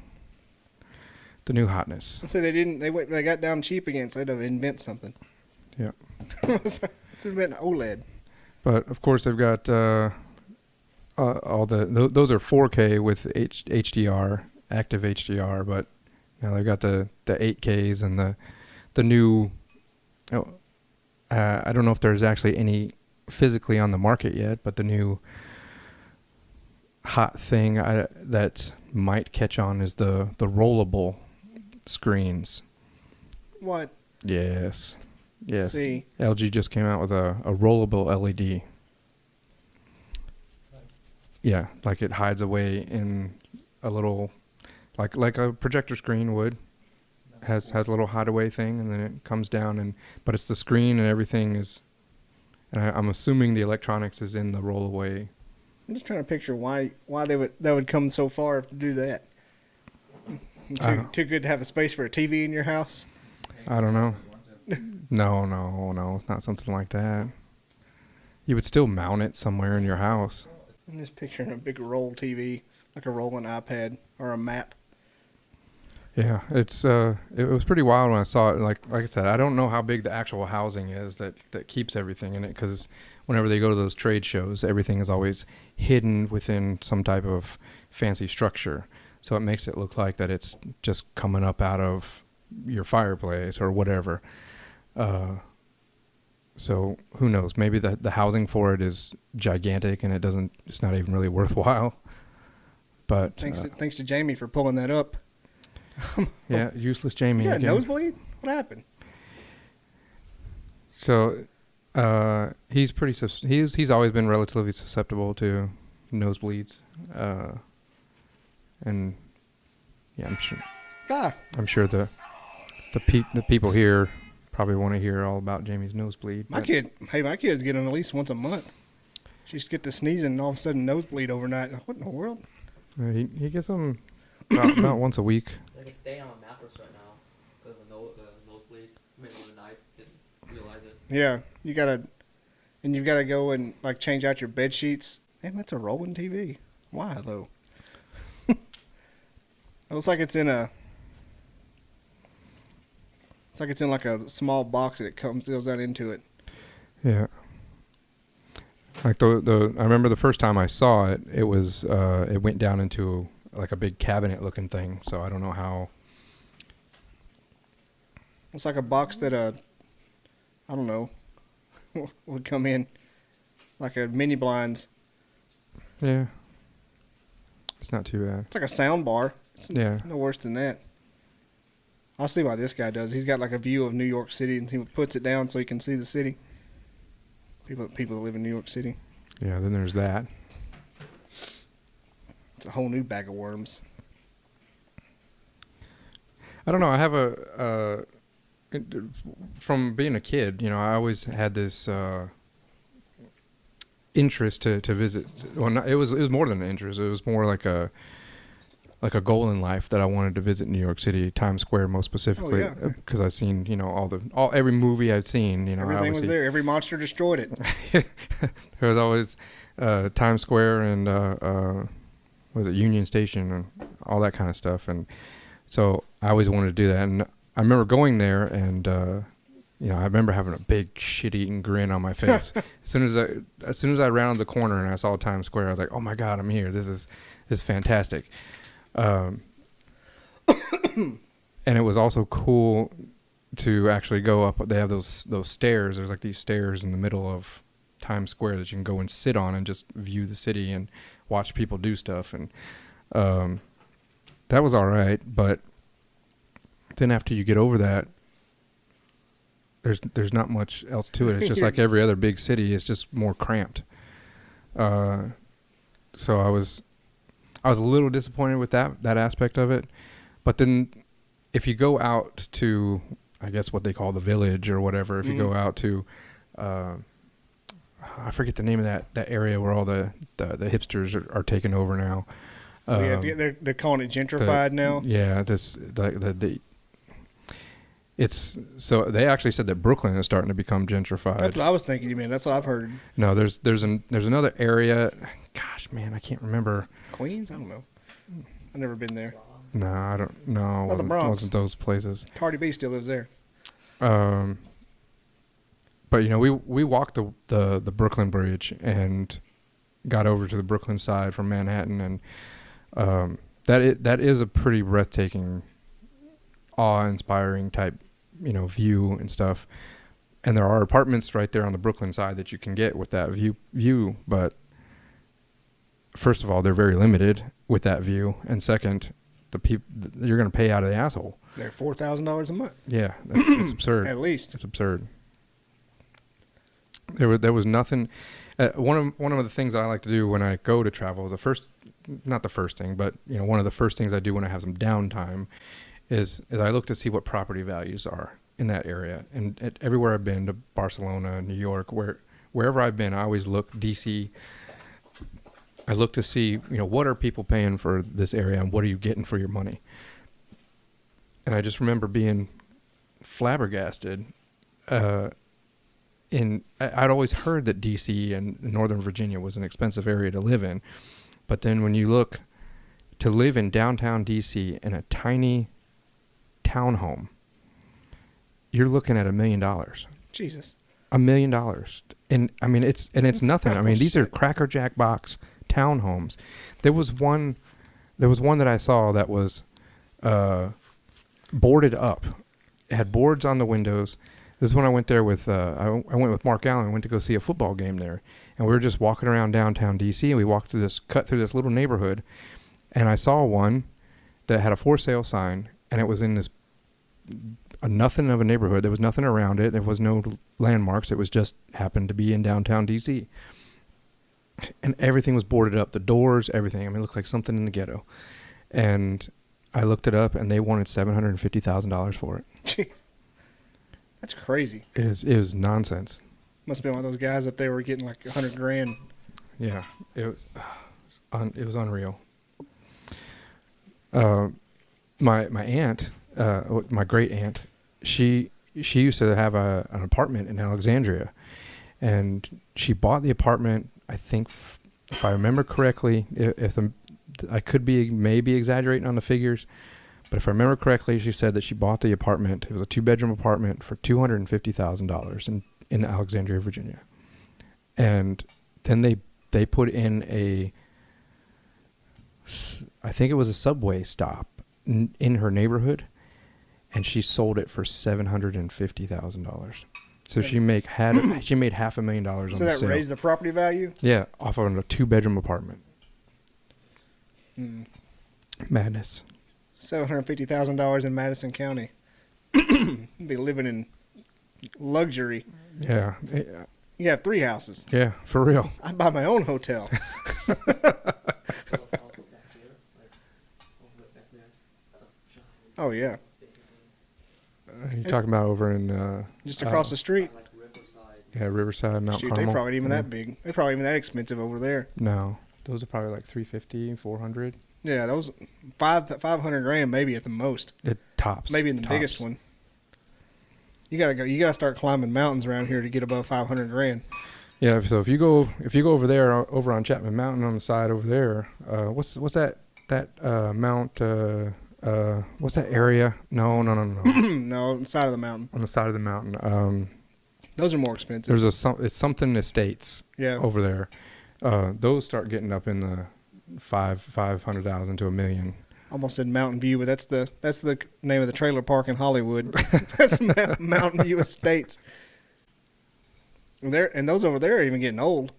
hotness. So they got down cheap again, so they had to invent something. Yeah. Let's invent OLED. But of course they've got all those are 4K with HDR, active HDR, but now they've got the 8Ks and the new. I don't know if there's actually any physically on the market yet, but the new hot thing that might catch on is the rollable screens. What? Yes. See. LG just came out with a rollable LED. Yeah, like it hides away in a little, like a projector screen would. Has a little hideaway thing, and then it comes down, but it's the screen and everything is. And I'm assuming the electronics is in the rollaway. I'm just trying to picture why that would come so far to do that. Too good to have a space for a TV in your house? I don't know. No, it's not something like that. You would still mount it somewhere in your house. I'm just picturing a big roll TV, like a rolling iPad or a map. Yeah, it was pretty wild when I saw it. Like I said, I don't know how big the actual housing is that keeps everything in it, because whenever they go to those trade shows, everything is always hidden within some type of fancy structure. So it makes it look like that it's just coming up out of your fireplace or whatever. So who knows? Maybe the housing for it is gigantic and it's not even really worthwhile. But thanks to Jamie for pulling that up. Yeah, useless Jamie. You got a again. nosebleed? What happened? So he's always been relatively susceptible to nosebleeds. And yeah, I'm sure the people here probably want to hear all about Jamie's nosebleed. My kids get them at least once a month. She used to get the sneezing and all of a sudden nosebleed overnight. What in the world? He gets them about once a week. They can stay on a mattress right now because the nosebleed, middle of the night, didn't realize it. Yeah, you've got to go and like change out your bed sheets. Man, that's a rolling TV. Why though? It looks like it's in like a small box that it goes out into it. Yeah. Like I remember the first time I saw it, it was it went down into like a big cabinet looking thing. So I don't know how. It's like a box that I don't know, would come in like a mini blinds. Yeah. It's not too bad. It's like a sound bar. It's Yeah. no worse than that. I'll see why this guy does. He's got like a view of New York City, and he puts it down so he can see the city. People that live in New York City. Yeah, then there's that. It's a whole new bag of worms. I don't know. I have from being a kid, you know, I always had this interest to visit. Well, it was more than an interest. It was more like a goal in life that I wanted to visit New York City, Times Square most specifically, because I've seen, you know, every movie I've seen, you know, everything was there. Every monster destroyed it. There was always Times Square and was it Union Station and all that kind of stuff, and so I always wanted to do that. And I remember going there, and you know, I remember having a big shit-eating grin on my face as soon as I rounded the corner and I saw Times Square. I was like, "Oh my God, I'm here! This is fantastic." And it was also cool to actually go up. They have those stairs. There's like these stairs in the middle of Times Square that you can go and sit on and just view the city and watch people do stuff. And that was all right. But then after you get over that, there's not much else to it. It's just like every other big city. It's just more cramped. So I was a little disappointed with that aspect of it. But then if you go out to, I guess what they call the Village or whatever, if you go out to, I forget the name of that area where all the hipsters are taking over now. They're calling it gentrified now. Yeah, so they actually said that Brooklyn is starting to become gentrified. That's what I was thinking, man. That's what I've heard. No, there's another area. Gosh, man, I can't remember. Queens? I don't know. I've never been there. No, I don't know. Not the Bronx. Wasn't those places. Cardi B still lives there. But you know, we walked the Brooklyn Bridge and got over to the Brooklyn side from Manhattan, and that is a pretty breathtaking, awe-inspiring type, you know, view and stuff. And there are apartments right there on the Brooklyn side that you can get with that view, but first of all, they're very limited with that view, and second, the people you're going to pay out of the asshole. They're $4,000 a month. Yeah, it's absurd. At least it's absurd. There was nothing. One of the things that I like to do when I go to travel is not the first thing, but you know, one of the first things I do when I have some downtime is I look to see what property values are in that area. And everywhere I've been, to Barcelona, New York, wherever I've been, I always look. DC. I look to see, you know, what are people paying for this area and what are you getting for your money. And I just remember being flabbergasted. I'd always heard that DC and Northern Virginia was an expensive area to live in. But then when you look to live in downtown DC in a tiny townhome, you're looking at $1 million. Jesus. $1 million. And I mean, it's nothing. I mean, these are Cracker Jack box townhomes. There was one that I saw that was boarded up. It had boards on the windows. This is when I went there with, I went with Mark Allen. I went to go see a football game there. And we were just walking around downtown D.C. and we cut through this little neighborhood. And I saw one that had a for sale sign, and it was in this nothing of a neighborhood. There was nothing around it. There was no landmarks. It was just happened to be in downtown D.C. And everything was boarded up. The doors, everything. I mean, it looked like something in the ghetto. And I looked it up, and they wanted $750,000 for it. Jeez. That's crazy. It was nonsense. Must be one of those guys up there were getting like $100,000. Yeah, it was unreal. My aunt, my great aunt, she used to have an apartment in Alexandria, and she bought the apartment. I think, if I remember correctly, I could be maybe exaggerating on the figures, but if I remember correctly, she said that she bought the apartment. It was a 2-bedroom apartment for $250,000 in Alexandria, Virginia. And then they put in I think it was a subway stop in her neighborhood, and she sold it for $750,000. So she made $500,000 on the sale. So that raised the property value? Yeah, off of a 2-bedroom apartment. Mm. Madness. $750,000 in Madison County. You'd be living in luxury. Yeah. You have 3 houses. Yeah, for real. I'd buy my own hotel. Oh, yeah. You're talking about over in... just across the street. Yeah, Riverside, Mount Shoot, Carmel. they're probably even that big. They're probably even that expensive over there. No. Those are probably like $350, $400. Yeah, those $500,000 maybe at the most. It tops. Maybe in the biggest one. You gotta start climbing mountains around here to get above $500,000. Yeah, so if you go over there, over on Chapman Mountain on the side over there, what's that mount? What's that area? No. No, on the side of the mountain. On the side of the mountain. Those are more expensive. It's something estates. Yeah. Over there. Those start getting up in the $500,000 to $1 million. Almost said Mountain View, but that's the name of the trailer park in Hollywood. That's Mountain View Estates. And those over there are even getting old,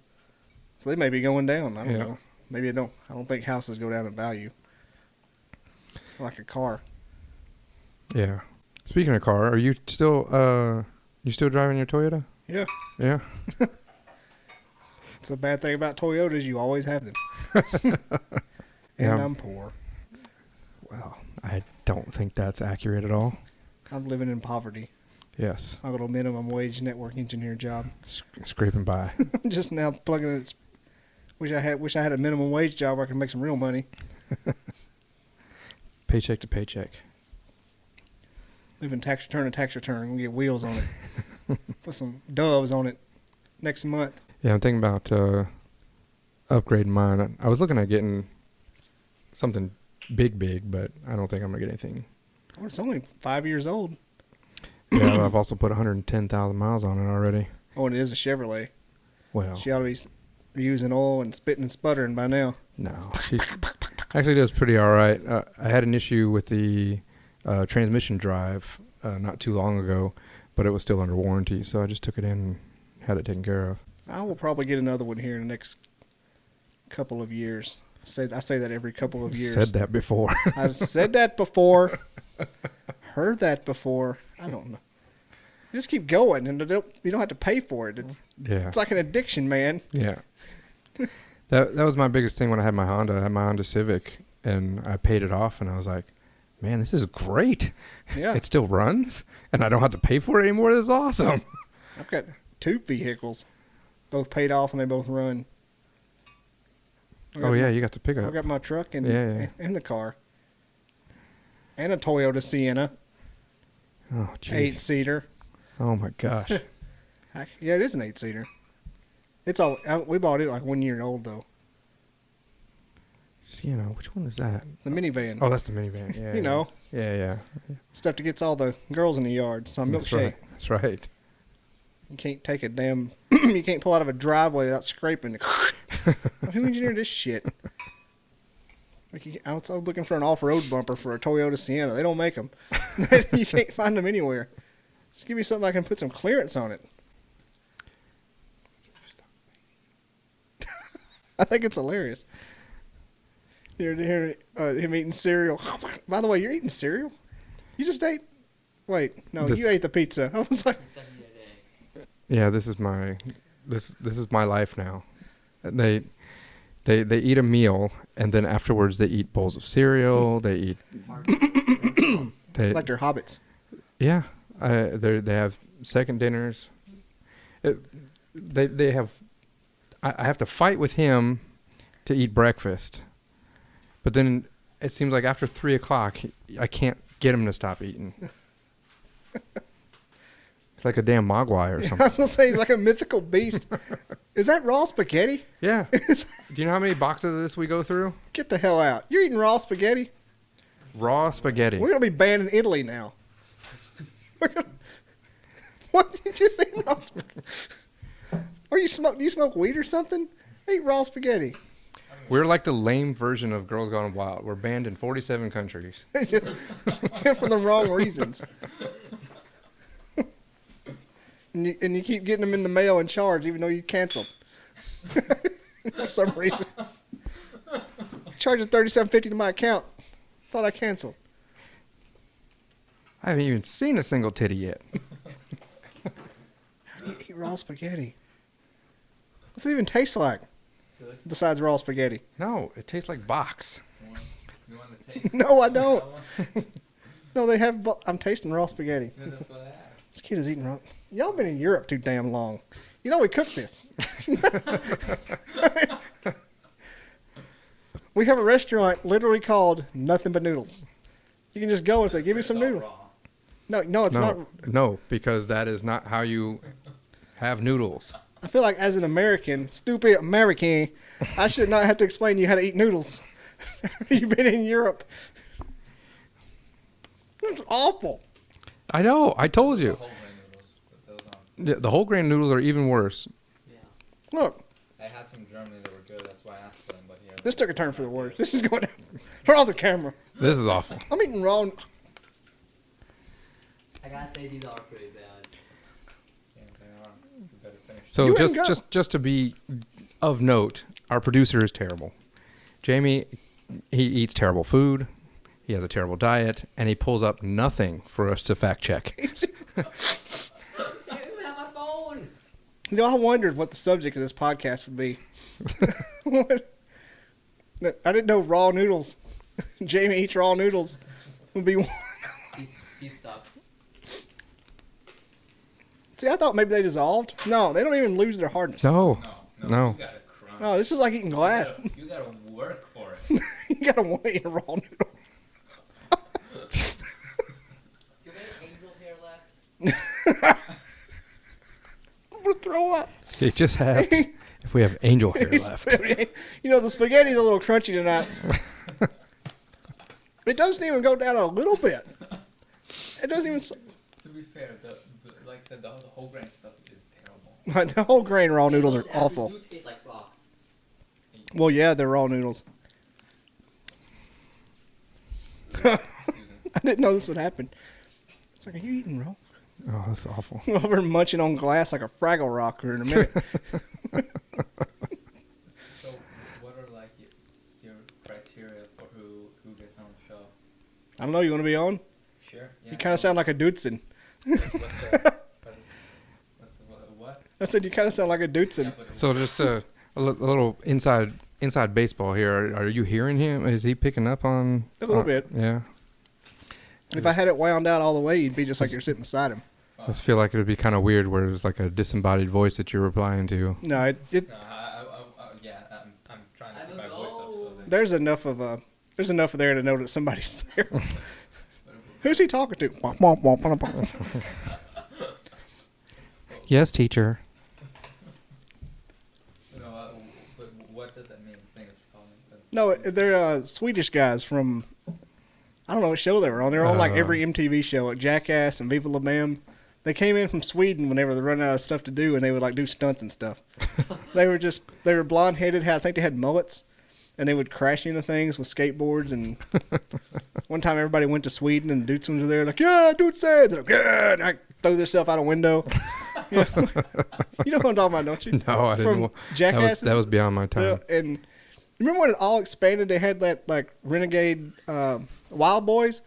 so they may be going down. I don't know. Maybe I don't think houses go down in value like a car. Yeah. Speaking of car, are you still driving your Toyota? Yeah. Yeah. It's a bad thing about Toyotas. You always have them. And I'm poor. Well, I don't think that's accurate at all. I'm living in poverty. Yes. My little minimum wage network engineer job. Scraping by. Just now plugging it. Wish I had a minimum wage job where I could make some real money. Paycheck to paycheck. Living tax return to tax return. I'm going to get wheels on it. Put some doves on it next month. Yeah, I'm thinking about upgrading mine. I was looking at getting something big, but I don't think I'm going to get anything. Oh, it's only 5 years old. Yeah, I've also put 110,000 miles on it already. Oh, and it is a Chevrolet. Well. She ought to be using oil and spitting and sputtering by now. No. She actually does pretty all right. I had an issue with the transmission drive not too long ago, but it was still under warranty, so I just took it in and had it taken care of. I will probably get another one here in the next couple of years. I say that every couple of years. Said that before. I've said that before. Heard that before. I don't know. You just keep going, and you don't have to pay for it. It's like an addiction, man. Yeah. That was my biggest thing when I had my Honda. I had my Honda Civic, and I paid it off, and I was like, man, this is great. Yeah. It still runs, and I don't have to pay for it anymore. This is awesome. I've got 2 vehicles, both paid off, and they both run. Oh, yeah, you got the pickup. I got my truck and the car. And a Toyota Sienna. Oh, geez. 8-seater. Oh, my gosh. Yeah, it is an 8-seater. We bought it like 1 year old, though. Sienna, which one is that? The minivan. Oh, that's the minivan. Yeah. You know. Yeah. Stuff that gets all the girls in the yard. It's my milkshake. That's right. You can't take a damn... you can't pull out of a driveway without scraping. Who engineered this shit? I was looking for an off-road bumper for a Toyota Sienna. They don't make them. You can't find them anywhere. Just give me something I can put some clearance on it. I think it's hilarious. You're hearing him eating cereal. By the way, you're eating cereal? You just ate... Wait, no, you ate the pizza. I was like... Yeah, this is my life now. They eat a meal, and then afterwards they eat bowls of cereal. They eat... like they're hobbits. Yeah. They have second dinners. They have... I have to fight with him to eat breakfast. But then it seems like after 3 o'clock, I can't get him to stop eating. It's like a damn mogwai or something. I was going to say, he's like a mythical beast. Is that raw spaghetti? Yeah. Do you know how many boxes of this we go through? Get the hell out. You're eating raw spaghetti? Raw spaghetti. We're going to be banned in Italy now. What did you say? Raw spaghetti? Do you smoke weed or something? Eat raw spaghetti. We're like the lame version of Girls Gone Wild. We're banned in 47 countries. For the wrong reasons. And you keep getting them in the mail and charged even though you canceled. For some reason. Charging $37.50 to my account. Thought I canceled. I haven't even seen a single titty yet. How do you eat raw spaghetti? What's it even taste like? Good. Besides raw spaghetti. No, it tastes like box. You want to taste? No, I don't. No, they have... I'm tasting raw spaghetti. Yeah, that's what I asked. This kid is eating raw... Y'all been in Europe too damn long. You know we cook this. We have a restaurant literally called Nothing But Noodles. You can just go and say, give me some noodles. No, it's not. No, because that is not how you have noodles. I feel like as an American, stupid American, I should not have to explain to you how to eat noodles. You've been in Europe. It's awful. I know. I told you. Whole grain noodles, put those on. The whole grain noodles are even worse. Yeah. Look, I had some in Germany that were good. That's why I asked for them. But here, this took a turn for the worse. This is going for all the camera. This is awful. I'm eating raw. I gotta say these are pretty bad. Yeah, they are. You better finish. So You ain't got- just to be of note, our producer is terrible. Jamie, he eats terrible food. He has a terrible diet, and he pulls up nothing for us to fact check. I don't even have my phone. You know, I wondered what the subject of this podcast would be. I didn't know raw noodles. Jamie eats raw noodles would be one. These suck. See, I thought maybe they dissolved. No, they don't even lose their hardness. No. No. No. You gotta crunch. No, this is like eating glass. You gotta work for it. You gotta want to eat a raw noodle. Do they have angel hair left? I'm gonna throw up. He just asked if we have angel hair left. You know, the spaghetti's a little crunchy tonight. It doesn't even go down a little bit. It doesn't even... To be fair, like I said, the whole grain stuff is terrible. The whole grain raw noodles are They awful. do taste like rocks. Well, yeah, they're raw noodles. Susan. I didn't know this would happen. It's like, are you eating raw? Oh, that's awful. We're munching on glass like a Fraggle Rocker in a minute. So, what are like your criteria for who gets on the show? I don't know, you want to be on? Sure. Yeah. You kind of sound like a Dudson. What's what? I said you kind of sound like a Dudson. Yeah, but So just a little inside baseball here. Are you hearing him? Is he picking up on... A little bit. Yeah. If I had it wound out all the way, you'd be just like you're sitting beside him. I just feel like it would be kind of weird where it's like a disembodied voice that you're replying to. No, no, yeah, I'm trying to I get my don't voice up so know. that there's enough there to know that somebody's there. Who's he talking to? Yes, teacher. but what does that mean? Thing that you're calling it? No, they're Swedish guys from, I don't know what show they were on. They were on like every MTV show, like Jackass and Viva La Bam. They came in from Sweden whenever they run out of stuff to do, and they would like do stunts and stuff. They were blonde-headed. I think they had mullets, and they would crash into things with skateboards. And one time, everybody went to Sweden, and Dudesons were there, like, yeah, Dudesons. Like, yeah, and I throw themselves out a window. You know what I'm talking about, don't you? No, I didn't. From Jackasses. That was beyond my time. And remember when it all expanded? They had that like renegade Wild Boys.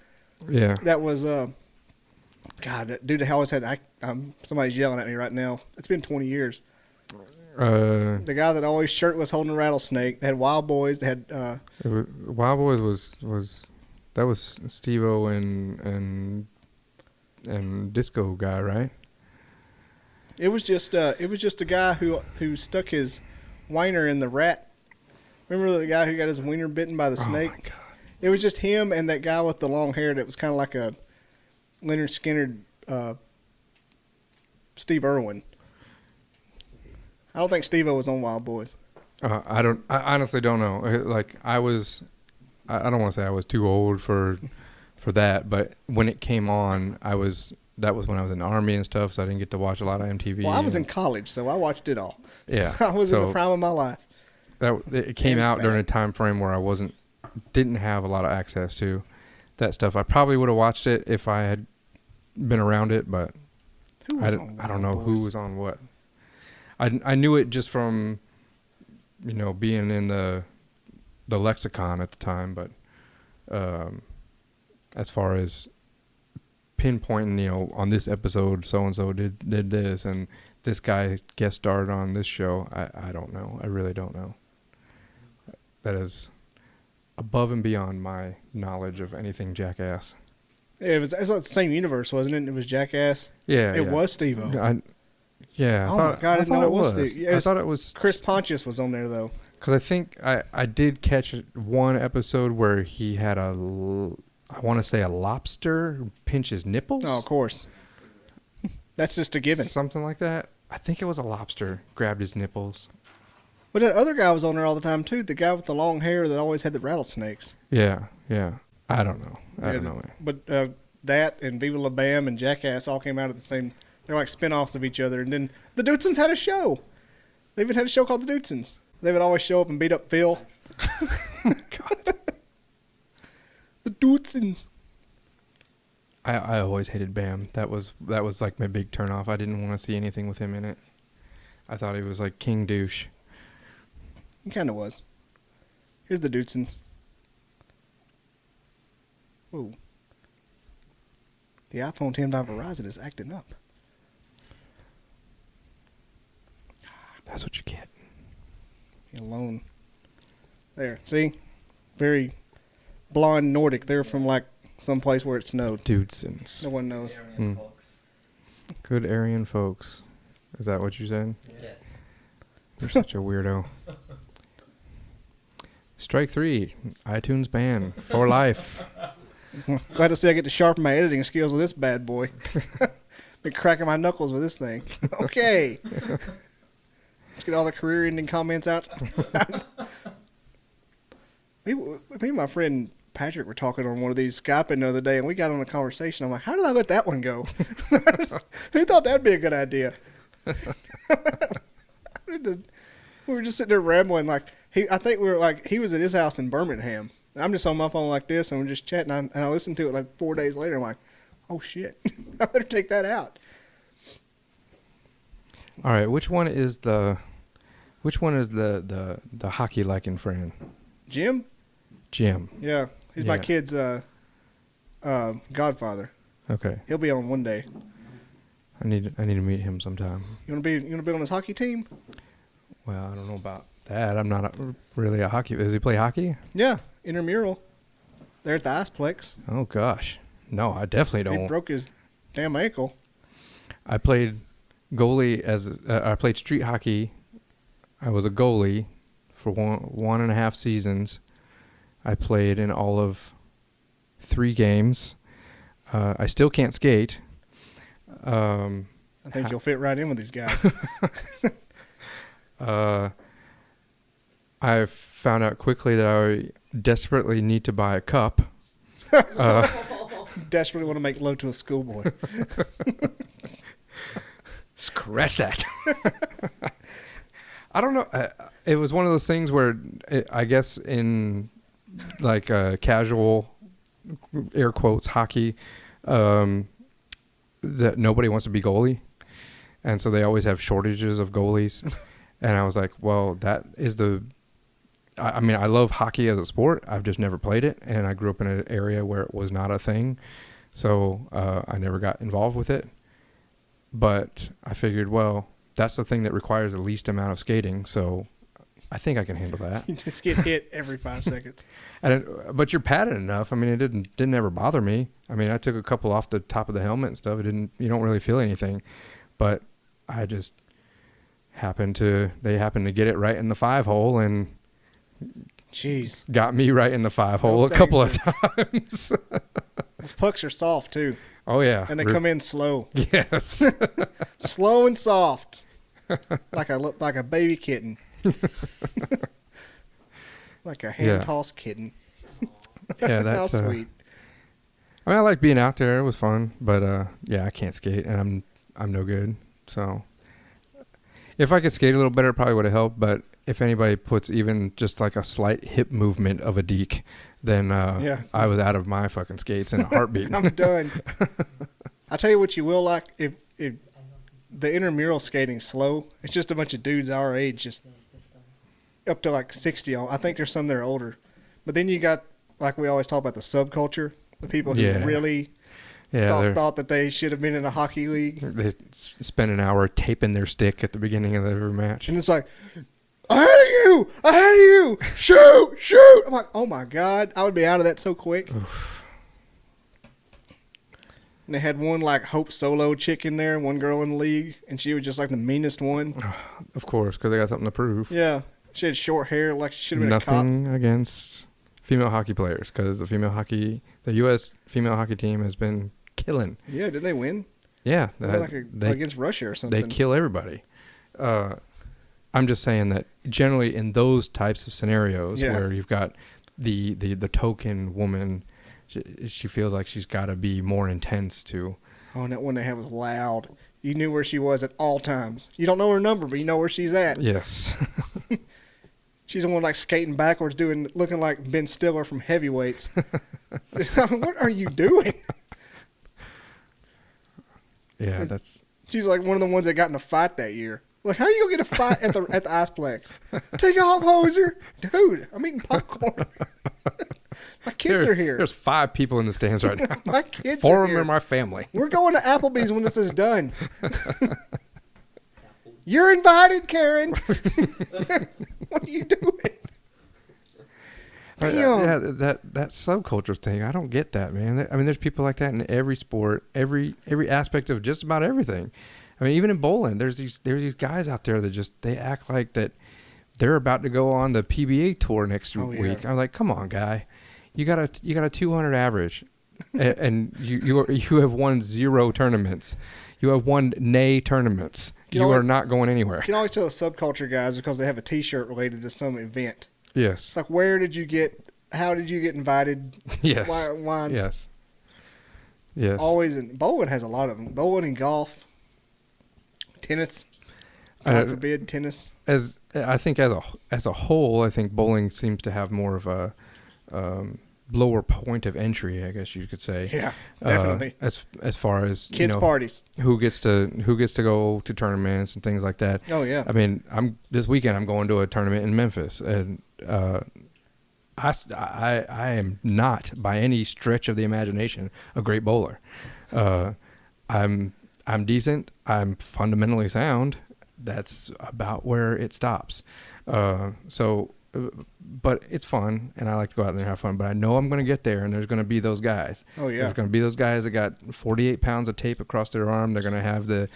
Yeah. That was God, that dude. Always had. Somebody's yelling at me right now. It's been 20 years. The guy that always shirtless holding a rattlesnake. They had Wild Boys. They had Wild Boys was that was Steve-O and Disco guy, right? It was just a guy who stuck his wiener in the rat. Remember the guy who got his wiener bitten by the snake? Oh my God. It was just him and that guy with the long hair that was kind of like a Leonard Skinner, Steve Irwin. I don't think Steve-O was on Wild Boys. I honestly don't know. Like I don't want to say I was too old for that, but when it came on, that was when I was in the Army and stuff, so I didn't get to watch a lot of MTV. Well, I was in college, so I watched it all. Yeah. I was in the prime of my life. It came out during a time frame where I didn't have a lot of access to that stuff. I probably would have watched it if I had been around it, but I don't know who was on what. I knew it just from, being in the lexicon at the time, but as far as pinpointing, on this episode, so-and-so did this, and this guy guest starred on this show, I don't know. I really don't know. That is above and beyond my knowledge of anything Jackass. Yeah, it was the same universe, wasn't it? It was Jackass. Yeah, it was Steve-O. Yeah. Oh my God, I didn't know it was Steve. Yeah, I thought it was Chris Pontius was on there though. Because I think I did catch one episode where he had I want to say a lobster pinch his nipples. Oh, of course. That's just a given. Something like that. I think it was a lobster grabbed his nipples. But that other guy was on there all the time too. The guy with the long hair that always had the rattlesnakes. Yeah. I don't know. I don't know. But that and Viva La Bam and Jackass all came out at the same. They're like spin-offs of each other. And then the Dudesons had a show. They even had a show called the Dudesons. They would always show up and beat up Phil. God. The Dudesons. I always hated Bam. That was like my big turnoff. I didn't want to see anything with him in it. I thought he was like King Douche. He kind of was. Here's the Dudesons. Whoa. The iPhone 10 by Verizon is acting up. That's what you get. You're alone. There. See? Very blonde Nordic. They're from like someplace where it snowed. Dudesons. No one knows. Aryan folks. Good Aryan folks. Is that what you said? Yes. You're such a weirdo. Strike 3. iTunes ban for life. Glad to see I get to sharpen my editing skills with this bad boy. Been cracking my knuckles with this thing. Okay. Let's get all the career-ending comments out. me and my friend Patrick were talking on one of these Skyping the other day, and we got on a conversation. I'm like, how did I let that one go? Who thought that'd be a good idea? We were just sitting there rambling. Like I think we were like, he was at his house in Birmingham. I'm just on my phone like this, and we're just chatting. And I listened to it like 4 days later. I'm like, oh shit, I better take that out. All right, which one is the hockey liking friend? Jim? Jim. Yeah, he's my kid's godfather. Okay. He'll be on one day. I need to meet him sometime. You want to be on his hockey team? Well, I don't know about that. I'm not really a hockey. Does he play hockey? Yeah, intramural. They're at the Iceplex. Oh gosh, no, I definitely don't. He broke his damn ankle. I played goalie I played street hockey. I was a goalie for 1.5 seasons. I played in all of 3 games. I still can't skate. I think you'll fit right in with these guys. I found out quickly that I desperately need to buy a cup. Desperately want to make love to a schoolboy. Scratch that. I don't know. It was one of those things where I guess in like casual, air quotes, hockey, that nobody wants to be goalie, and so they always have shortages of goalies. And I was like, well, that is I mean, I love hockey as a sport. I've just never played it, and I grew up in an area where it was not a thing, so I never got involved with it. But I figured, well, that's the thing that requires the least amount of skating, so I think I can handle that. You just get hit every 5 seconds. But you're padded enough. I mean, it didn't ever bother me. I mean, I took a couple off the top of the helmet and stuff. You don't really feel anything, but I just they happened to get it right in the 5-hole and jeez, got me right in the 5-hole a couple of times. Those pucks are soft too. Oh yeah, and they come in slow. Yes, slow and soft, like a baby kitten, like a hand-tossed kitten. Yeah, that's how sweet. I mean, I like being out there. It was fun, but yeah, I can't skate, and I'm no good. So if I could skate a little better, it probably would have helped. But if anybody puts even just like a slight hip movement of a deke, then I was out of my fucking skates in a heartbeat. I'm done. I'll tell you what you will like. If the intramural skating's slow, it's just a bunch of dudes our age, just up to like 60. I think there's some that are older. But then you got, like we always talk about, the subculture, the people who really thought that they should have been in a hockey league. They spend an hour taping their stick at the beginning of every match. And it's like, ahead of you, shoot. I'm like, oh my God, I would be out of that so quick. Oof. And they had one like Hope Solo chick in there, one girl in the league, and she was just like the meanest one. Of course, because they got something to prove. Yeah. She had short hair, like she should have been a cop. Nothing against female hockey players, because the U.S. female hockey team has been killing. Yeah, did they win? Yeah. They against Russia or something. They kill everybody. I'm just saying that generally in those types of scenarios where you've got the token woman, she feels like she's got to be more intense too. Oh, and that one they had was loud. You knew where she was at all times. You don't know her number, but you know where she's at. Yes. She's the one like skating backwards, looking like Ben Stiller from Heavyweights. What are you doing? Yeah, She's like one of the ones that got in a fight that year. Like, how are you gonna get a fight at the Iceplex? Take off, hoser, dude. I'm eating popcorn. My kids are here. There's 5 people in the stands right now. My kids 4 are of here. them are my family. We're going to Applebee's when this is done. You're invited, Karen. What are you doing? Yeah, that subculture thing, I don't get that, man. I mean, there's people like that in every sport, every aspect of just about everything. I mean, even in bowling, there's these guys out there that they act like that they're about to go on the PBA tour next week. I'm like, come on, guy, you got a 200 average, and you have won 0 tournaments. You have won nay tournaments. You are not going anywhere. You can always tell the subculture guys because they have a T-shirt related to some event. Yes. Like, how did you get invited? Yes. Why? Yes. Yes. Always bowling has a lot of them. Bowling and golf, tennis. God forbid tennis. As a whole, I think bowling seems to have more of a lower point of entry, I guess you could say. Yeah, definitely. As far as kids parties, who gets to go to tournaments and things like that. Oh yeah. I mean, this weekend I'm going to a tournament in Memphis, and I am not by any stretch of the imagination a great bowler. I'm decent. I'm fundamentally sound. That's about where it stops. But it's fun, and I like to go out there and have fun. But I know I'm going to get there, and there's going to be those guys. Oh yeah. There's going to be those guys that got 48 pounds of tape across their arm. They're going to have the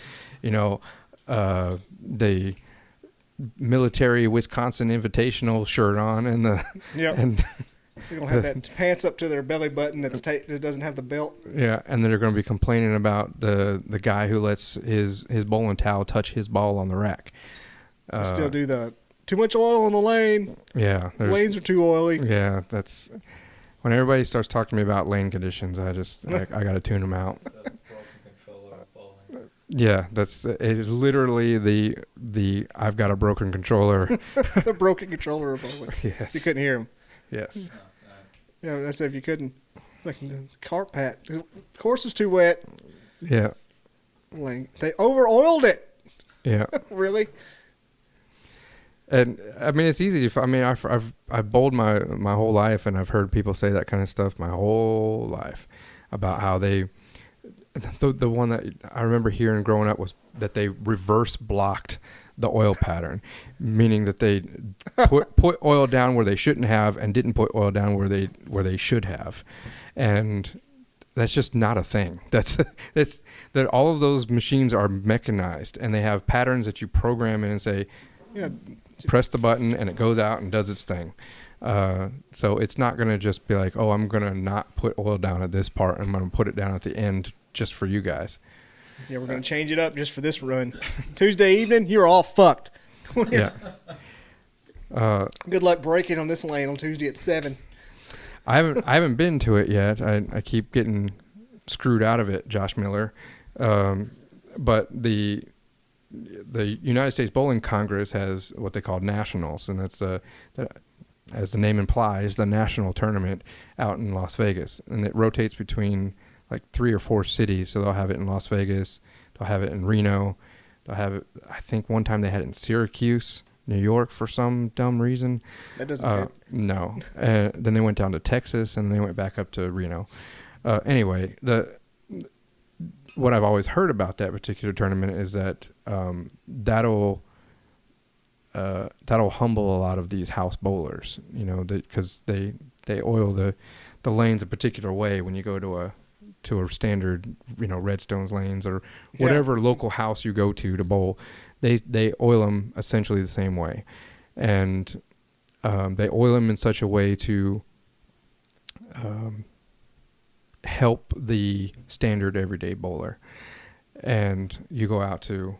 military Wisconsin Invitational shirt on, and and they're gonna have that pants up to their belly button that doesn't have the belt. Yeah, and then they're going to be complaining about the guy who lets his bowling towel touch his ball on the rack. Still do the too much oil on the lane. Yeah, the lanes are too oily. Yeah, that's when everybody starts talking to me about lane conditions. I got to tune them out. Yeah, it is literally the I've got a broken controller. The broken controller of bowling. Yes. You couldn't hear him. Yes. Yeah, that's if you couldn't. Like the cart pat. The course was too wet. Yeah. Like, they over-oiled it. Yeah. Really? And I mean, it's easy. I've bowled my whole life, and I've heard people say that kind of stuff my whole life about how they. The one that I remember hearing growing up was that they reverse blocked the oil pattern, meaning that they put oil down where they shouldn't have and didn't put oil down where they should have, and that's just not a thing. That's that all of those machines are mechanized, and they have patterns that you program in and say, Yeah. press the button and it goes out and does its thing. So it's not going to just be like, oh, I'm going to not put oil down at this part. I'm going to put it down at the end just for you guys. Yeah, we're going to change it up just for this run. Tuesday evening, you're all fucked. Yeah. Good luck braking on this lane on Tuesday at 7. I haven't been to it yet. I keep getting screwed out of it, Josh Miller. But the United States Bowling Congress has what they call nationals, and that's as the name implies, the national tournament out in Las Vegas, and it rotates between like 3 or 4 cities. So they'll have it in Las Vegas, they'll have it in Reno, they'll have it. I think one time they had it in Syracuse, New York, for some dumb reason. That doesn't fit. No. Then they went down to Texas, and they went back up to Reno. Anyway, what I've always heard about that particular tournament is that that'll humble a lot of these house bowlers, because they oil the lanes a particular way when you go to a standard, Redstone's lanes or whatever local house you go to bowl. They oil them essentially the same way, and they oil them in such a way to help the standard everyday bowler. And you go out to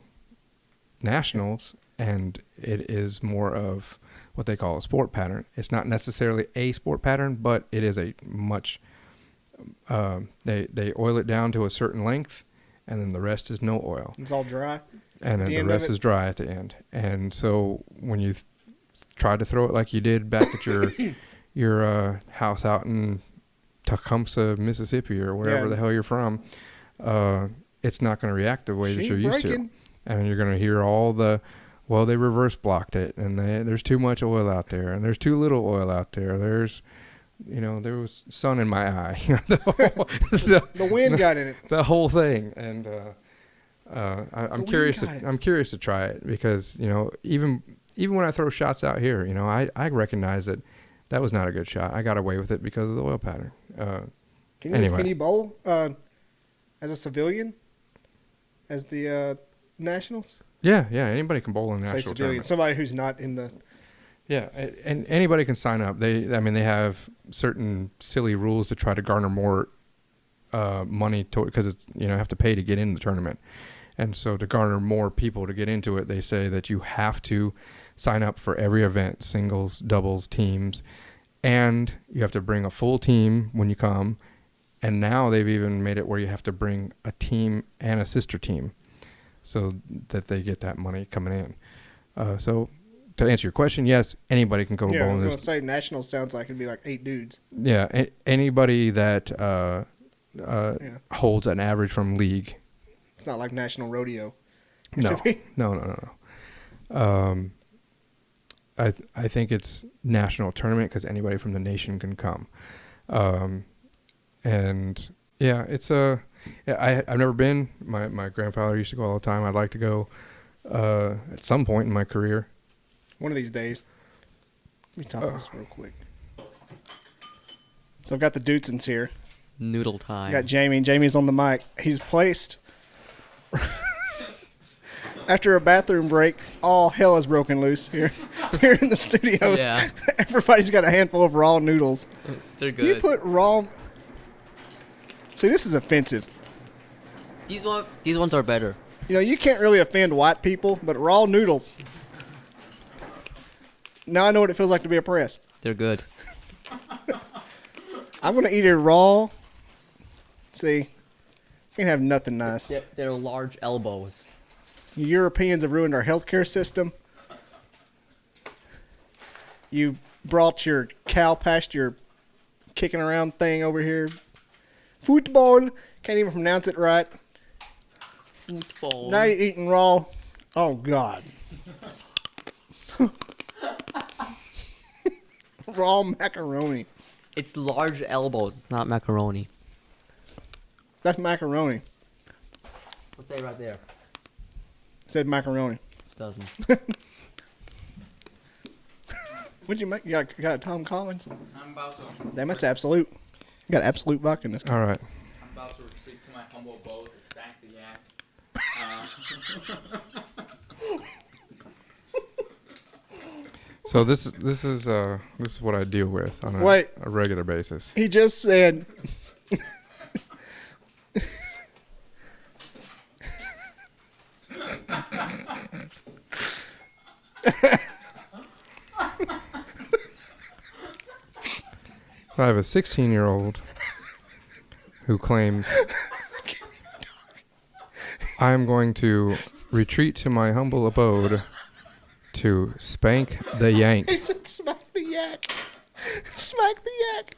nationals, and it is more of what they call a sport pattern. It's not necessarily a sport pattern, but it is a much they oil it down to a certain length, and then the rest is no oil. It's all dry. And then the rest is dry at the end. And so when you try to throw it like you did back at your house out in Tecumseh, Mississippi, or wherever the hell you're from, it's not going to react the way that you're used to. And you're going to hear all they reverse blocked it, and there's too much oil out there, and there's too little oil out there. There was sun in my eye. The wind got in it. The whole thing. And I'm curious. I'm curious to try it, because even when I throw shots out here, I recognize that was not a good shot. I got away with it because of the oil pattern. Can you bowl as a civilian, as the nationals? Yeah. Anybody can bowl in the national civilian, tournament. somebody who's not in the. Yeah, and anybody can sign up. They have certain silly rules to try to garner more money because it's have to pay to get in the tournament, and so to garner more people to get into it, they say that you have to sign up for every event, singles, doubles, teams, and you have to bring a full team when you come. And now they've even made it where you have to bring a team and a sister team, so that they get that money coming in. So. To answer your question, yes, anybody can go bowl in this. I was going to say nationals sounds like it'd be like 8 dudes. Yeah, anybody that holds an average from league. It's not like national rodeo. No. I think it's national tournament because anybody from the nation can come. And yeah, it's I've never been. My grandfather used to go all the time. I'd like to go at some point in my career. One of these days. Let me talk this real quick. So I've got the Dudesons here. Noodle time. I got Jamie. Jamie's on the mic. He's placed. After a bathroom break, all hell has broken loose here in the studio. Yeah. Everybody's got a handful of raw noodles. They're good. You put raw. See, this is offensive. These ones are better. You can't really offend white people, but raw noodles. Now I know what it feels like to be oppressed. They're good. I'm going to eat it raw. See, you can't have nothing nice. They're large elbows. You Europeans have ruined our healthcare system. You brought your cow pasture kicking around thing over here. Football. Can't even pronounce it right. football. Now you're eating raw. Oh, God. Raw macaroni. It's large elbows. It's not macaroni. That's macaroni. Let's say right there. Said macaroni. Doesn't. What'd you make? You got a Tom Collins? I'm about to. Damn, that's absolute. You got absolute vodka in this. All right. I'm about to retreat to my humble abode to stack the yak. So this is what I deal with on Wait. a regular basis. He just said. I have a 16-year-old who claims I am going to retreat to my humble abode to spank the yank. He said, "Smack the yak, smack the yak."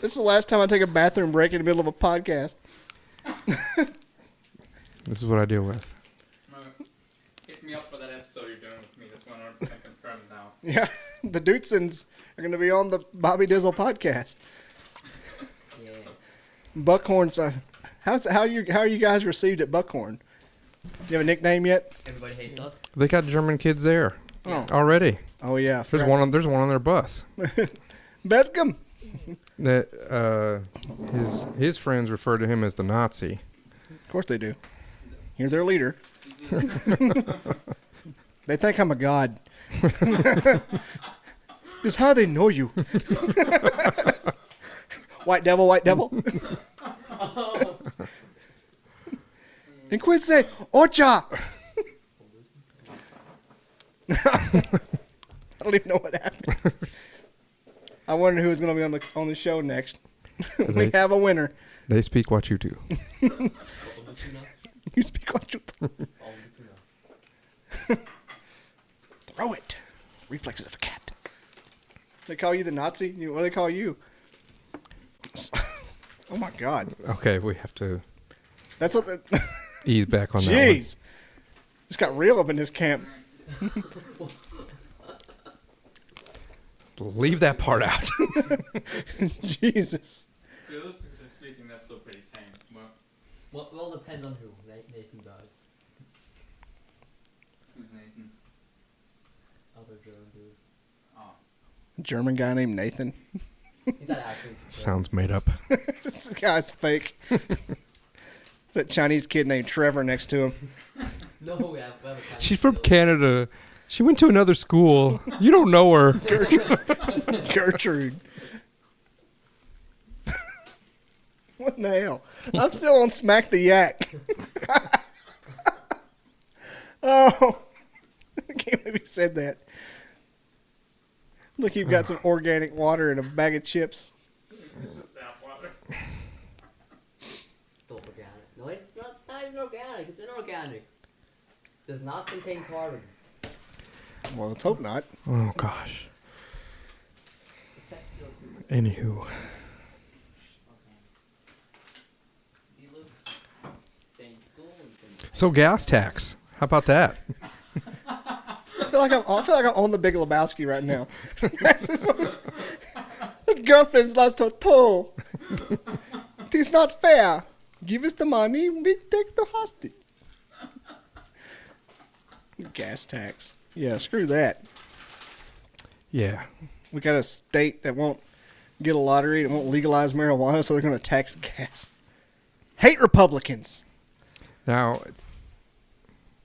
This is the last time I take a bathroom break in the middle of a podcast. This is what I deal with. Hit me up for that episode you're doing with me. That's 100% confirmed now. Yeah, the Dudesons are going to be on the Bobby Dizzle Podcast. Yeah. Buckhorn's. How are you guys received at Buckhorn? Do you have a nickname yet? Everybody hates us. They got German kids there Oh, already. oh yeah. There's one on their bus. Bedcombe. That his friends refer to him as the Nazi. Of course they do. You're their leader. They think I'm a god. Just how they know you. White devil, white devil. And quit say, Ocha! I don't even know what happened. I wonder who's going to be on the show next. We have a winner. They speak what you do. You speak what you throw it. Reflexes of a cat. They call you the Nazi? What do they call you? Oh my God. Okay, we have to That's what the... ease back on that Jeez. It's got real up in this camp. one. Leave that part out. Jesus. Realistically speaking, that's still pretty tame. Well, Well, depends on who. Nathan does. who's Nathan? Other German dude. Oh. German guy named Nathan. He's not actually. Sounds made up. This guy's fake. That Chinese kid named Trevor next to him. No, we have a Chinese She's from dude. Canada. She went to another school. You don't know her. Gertrude. What in the hell? I'm still on Smack the Yak. Oh. I can't believe he said that. Look, you've got some organic water and a bag of chips. Just tap water. Still organic. No, it's not even organic. It's inorganic. Does not contain carbon. Well, let's hope not. Oh gosh. Except CO2. Anywho, Okay. See, Luke? Stay in school and can... so gas tax. How about that? I feel like I'm on the Big Lebowski right now. This is what the girlfriend's lost her toe. It is not fair. Give us the money, we take the hostage. Gas tax. Yeah, screw that. Yeah. We got a state that won't get a lottery, that won't legalize marijuana, so they're going to tax gas. Hate Republicans. Now it's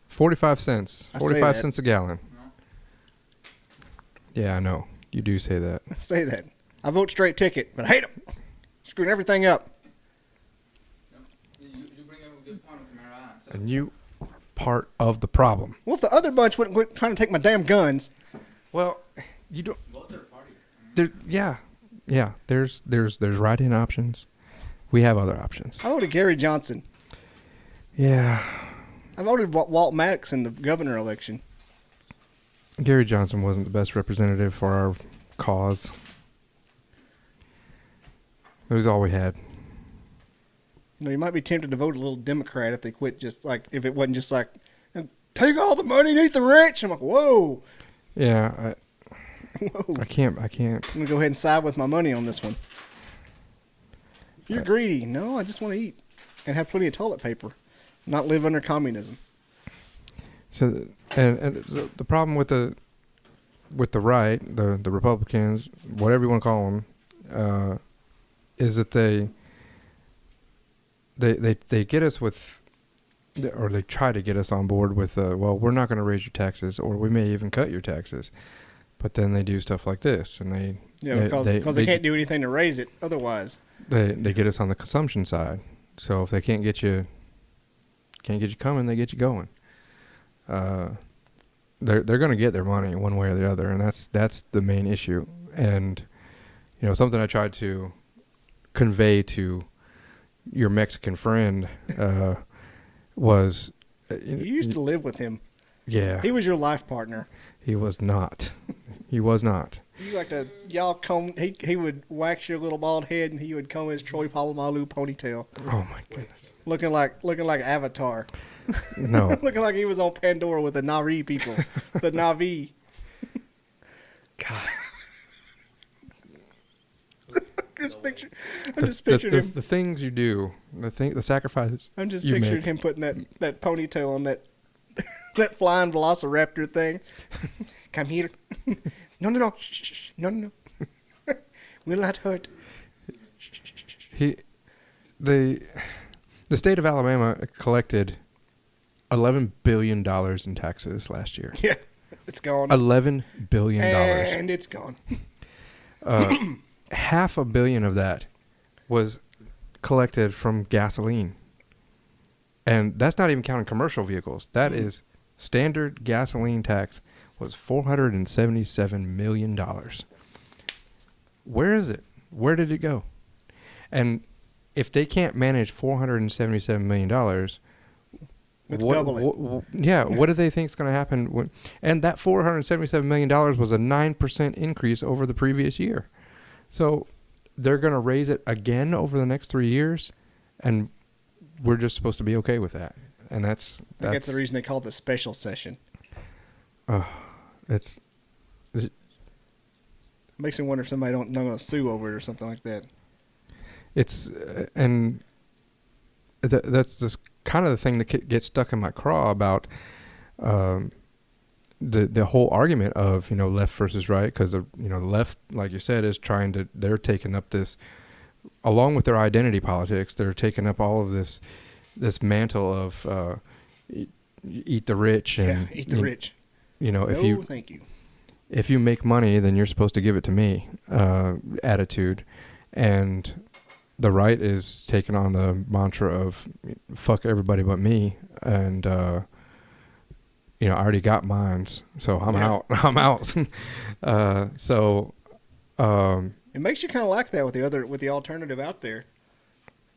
45 cents. I say 45 that. cents a gallon. No. Yeah, I know. You do say that. I say that. I vote straight ticket, but I hate them. Screwing everything up. You bring up a good point with the marijuana. So And you part of the problem. Well, if the other bunch went trying to take my damn guns, Well, you don't. vote third party. There, yeah. There's write-in options. We have other options. I voted Gary Johnson. Yeah. I voted Walt Maddox in the governor election. Gary Johnson wasn't the best representative for our cause. It was all we had. You might be tempted to vote a little Democrat if they quit just like, if it wasn't just like, take all the money and eat the rich. I'm like, whoa. Yeah, Whoa. I can't. I'm going to go ahead and side with my money on this one. You're greedy. No, I just want to eat and have plenty of toilet paper, not live under communism. So, and the problem with the right, the Republicans, whatever you want to call them, is that they get us with, or they try to get us on board with, well, we're not going to raise your taxes, or we may even cut your taxes. But then they do stuff like this, and because they can't do anything to raise it otherwise. They get us on the consumption side. So if they can't get you coming, they get you going. They're going to get their money one way or the other, and that's the main issue. And something I tried to convey to your Mexican friend was you used to live with him. Yeah, he was your life partner. He was not. He was not. You like to comb. He would wax your little bald head, and he would comb his Troy Polamalu ponytail. Oh my goodness! Looking like Avatar. No. Looking like he was on Pandora with the Navi people. The Navi. God. I'm just picturing him. The things you do, the sacrifices. I'm just you picturing make. him putting that ponytail on that that flying velociraptor thing. Come here. No. Shh. No. Will not hurt. The state of Alabama collected $11 billion in taxes last year. Yeah, it's gone. $11 billion. And it's gone. $500 million of that was collected from gasoline. And that's not even counting commercial vehicles. That is standard gasoline tax was $477 million. Where is it? Where did it go? And if they can't manage $477 million, what do they think is going to happen? And that $477 million was a 9% increase over the previous year. So they're going to raise it again over the next 3 years, and we're just supposed to be okay with that. And that's the reason they call it the special session. It makes me wonder if somebody not going to sue over it or something like that. It's that's just kind of the thing that gets stuck in my craw about the whole argument of left versus right, because the left, like you said, is they're taking up this, along with their identity politics, they're taking up all of this mantle of eat the rich and eat the rich. Thank you. If you make money, then you're supposed to give it to me attitude. And the right is taking on the mantra of fuck everybody but me. And, I already got mines, so I'm out. I'm out. It makes you kind of like that with the alternative out there.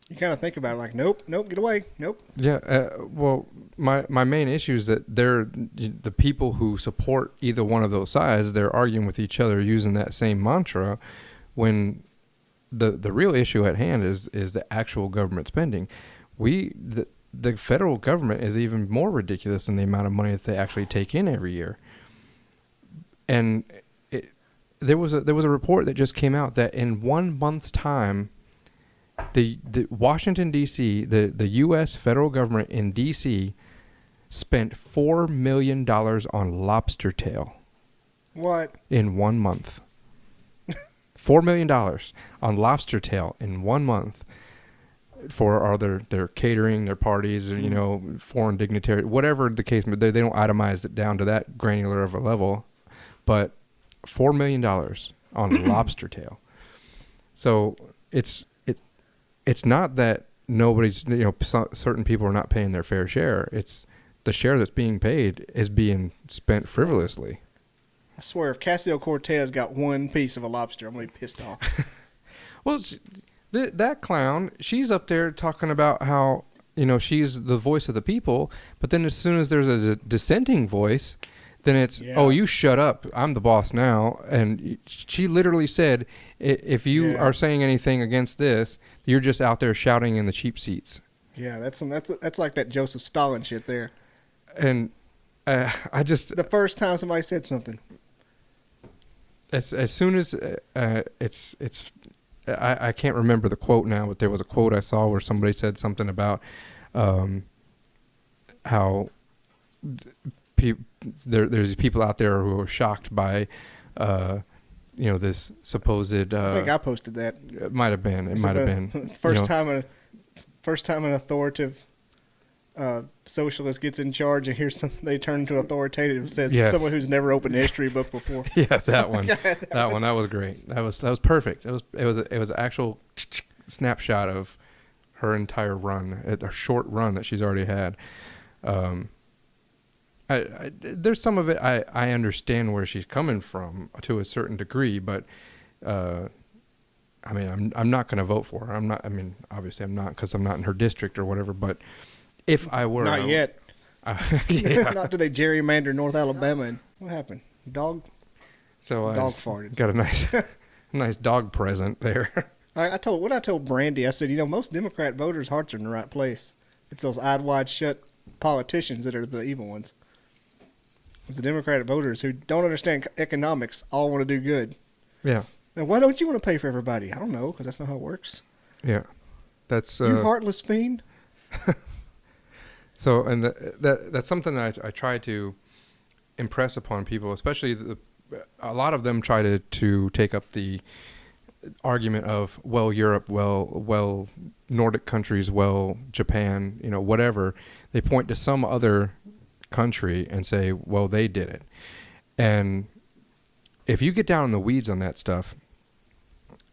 You kind of think about it like, nope, get away, nope. Yeah, well, my main issue is that the people who support either one of those sides, they're arguing with each other using that same mantra, when the real issue at hand is the actual government spending. The federal government is even more ridiculous than the amount of money that they actually take in every year. And there was a report that just came out that in 1 month's time, the Washington D.C., the U.S. federal government in D.C. spent $4 million on lobster tail. What? In 1 month. $4 million on lobster tail in 1 month for their catering, their parties, or, foreign dignitary, whatever the case. They don't itemize it down to that granular of a level, but $4 million on lobster tail. So it's not that nobody's, certain people are not paying their fair share. It's the share that's being paid is being spent frivolously. I swear, if Ocasio-Cortez got one piece of a lobster, I'm going to be pissed off. Well, that clown, she's up there talking about how, she's the voice of the people, but then as soon as there's a dissenting voice, then it's, Yeah. oh, you shut up. I'm the boss now. And she literally said, if you are saying anything against this, you're just out there shouting in the cheap seats. Yeah, that's like that Joseph Stalin shit there. And I just... The first time somebody said something. As soon as I can't remember the quote now, but there was a quote I saw where somebody said something about how there's people out there who are shocked by this supposed. I think I posted that. It might have been. It might have been. First time an authoritative socialist gets in charge, and here's they turn into authoritative. Says someone who's never opened a history book before. Yeah, that one. That was great. That was perfect. It was an actual snapshot of her entire run, a short run that she's already had. There's some of it I understand where she's coming from to a certain degree, but I'm not going to vote for her. Obviously I'm not, because I'm not in her district or whatever, but if I were... Not yet. Yeah. Not till they gerrymander North Alabama. And what happened? Dog farted. Got a nice dog present there. I told Brandy, I said, most Democrat voters' hearts are in the right place. It's those eyed wide shut politicians that are the evil ones. It's the Democratic voters who don't understand economics all want to do good. Yeah. And why don't you want to pay for everybody? I don't know, because that's not how it works. Yeah. That's... you heartless fiend. So, and that's something that I try to impress upon people, especially a lot of them try to take up the argument of, well, Europe, well, Nordic countries, well, Japan, whatever. They point to some other country and say, well, they did it. And if you get down in the weeds on that stuff,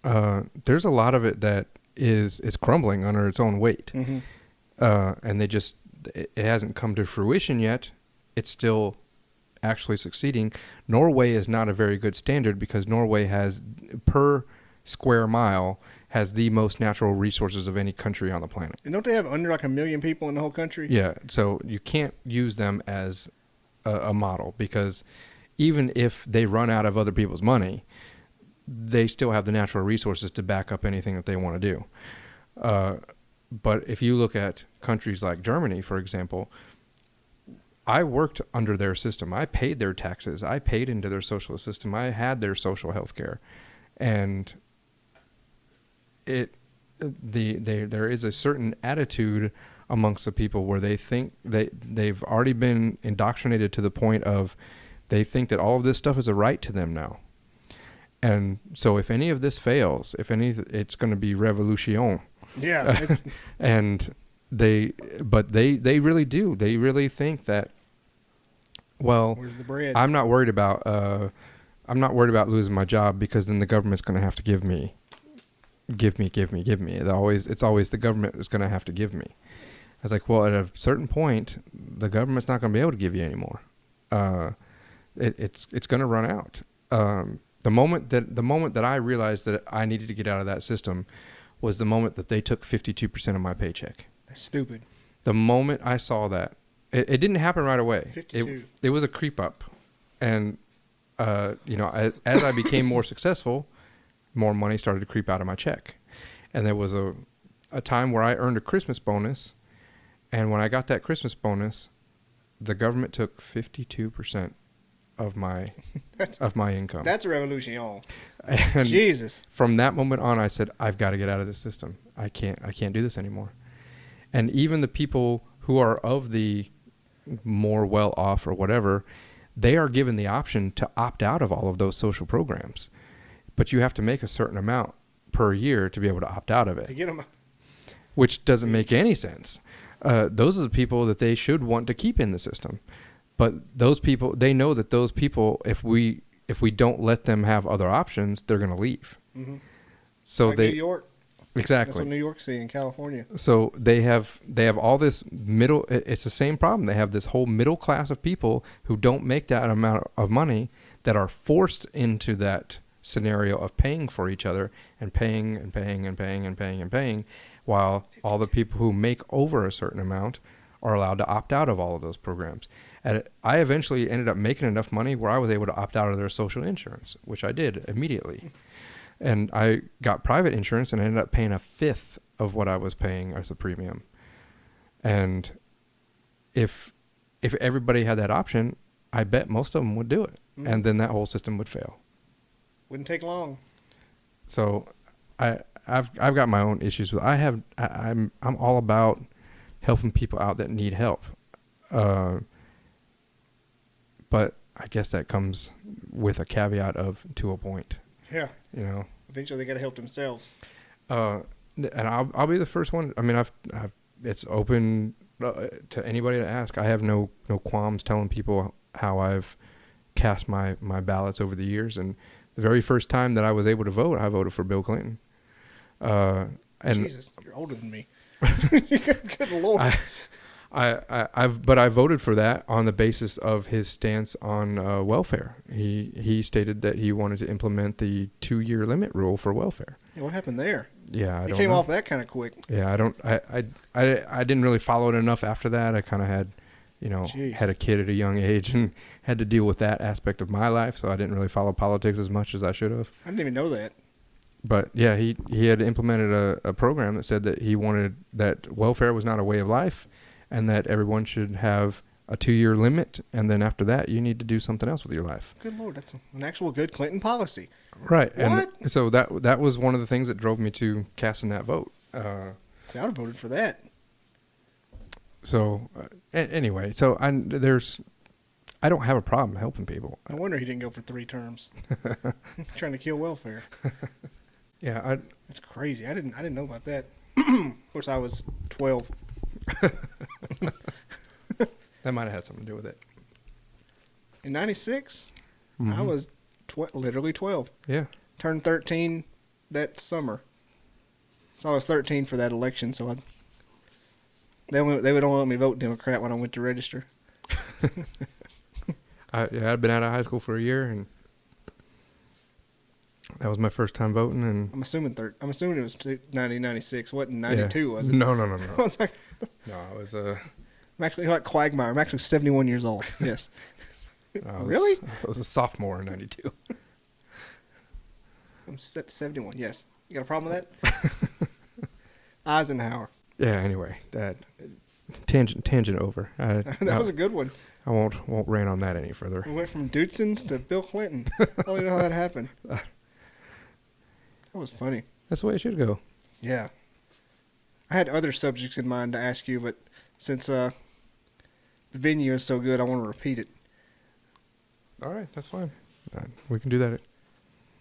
there's a lot of it that is crumbling under its own weight. Mm-hmm. And it hasn't come to fruition yet. It's still actually succeeding. Norway is not a very good standard because Norway has, per square mile, has the most natural resources of any country on the planet. And don't they have under like 1 million people in the whole country? Yeah, so you can't use them as a model, because even if they run out of other people's money, they still have the natural resources to back up anything that they want to do. But if you look at countries like Germany, for example, I worked under their system. I paid their taxes. I paid into their social system. I had their social health care. And there is a certain attitude amongst the people where they think they've already been indoctrinated to the point of they think that all of this stuff is a right to them now. And so if any of this fails, it's going to be revolution. Yeah. And they really do. They really think that, well, where's the bread? I'm not worried about losing my job, because then the government's going to have to give me. It's always the government is going to have to give me. I was like, well, at a certain point, the government's not going to be able to give you anymore. It's going to run out. The moment that I realized that I needed to get out of that system was the moment that they took 52% of my paycheck. That's stupid. The moment I saw that, it didn't happen right away. 52. It was a creep up. And, as I became more successful, more money started to creep out of my check. And there was a time where I earned a Christmas bonus. And when I got that Christmas bonus, the government took 52% of my income. That's a revolution. And Jesus. From that moment on, I said, I've got to get out of this system. I can't do this anymore. And even the people who are of the more well off or whatever, they are given the option to opt out of all of those social programs. But you have to make a certain amount per year to be able to opt out of it. To get them, which doesn't make any sense. Those are the people that they should want to keep in the system. But those people, they know that those people, if we don't let them have other options, they're going to leave. Mm-hmm. So like New York. Exactly. That's what New York's seeing in California. So they have all this middle. It's the same problem. They have this whole middle class of people who don't make that amount of money, that are forced into that scenario of paying for each other and paying, while all the people who make over a certain amount are allowed to opt out of all of those programs. I eventually ended up making enough money where I was able to opt out of their social insurance, which I did immediately. And I got private insurance and I ended up paying a fifth of what I was paying as a premium. And if everybody had that option, I bet most of them would do it. And then that whole system would fail. Wouldn't take long. So I've got my own issues with I'm all about helping people out that need help. But I guess that comes with a caveat of to a point. Yeah. You know. Eventually they got to help themselves. And I'll be the first one. I mean, it's open to anybody to ask. I have no qualms telling people how I've cast my ballots over the years. And the very first time that I was able to vote, I voted for Bill Clinton. And Jesus, you're older than me. Good Lord. But I voted for that on the basis of his stance on welfare. He stated that he wanted to implement the 2-year limit rule for welfare. Yeah, what happened there? Yeah, I don't know. Came off that kind of quick. Yeah, I didn't really follow it enough after that. I kind of had, had a kid at a young age and had to deal with that aspect of my life, so I didn't really follow politics as much as I should have. I didn't even know that. But yeah, he had implemented a program that said that he wanted that welfare was not a way of life, and that everyone should have a 2-year limit, and then after that, you need to do something else with your life. Good Lord, that's an actual good Clinton policy. Right. What? And so that was one of the things that drove me to casting that vote. See, I would have voted for that. So anyway, so I don't have a problem helping people. No wonder he didn't go for 3 terms. Trying to kill welfare. Yeah, that's crazy. I didn't know about that. Of course, I was 12. That might have had something to do with it. In 96, Mm-hmm. I was literally 12. Yeah. Turned 13 that summer. So I was 13 for that election. So they would only let me vote Democrat when I went to register. I'd been out of high school for a year, and that was my first time voting. And I'm assuming it was 1996. Wasn't 92, was it? No. I was like, No, I was I'm actually like Quagmire. I'm actually 71 years old. Yes. Really? I was a sophomore in 92. I'm 71. Yes. You got a problem with that? Eisenhower. Yeah. Anyway, that tangent over. That was a good one. I won't rant on that any further. We went from Dudesons to Bill Clinton. I don't even know how that happened. That was funny. That's the way it should go. Yeah. I had other subjects in mind to ask you, but since the venue is so good, I want to repeat it. All right, that's fine. We can do that.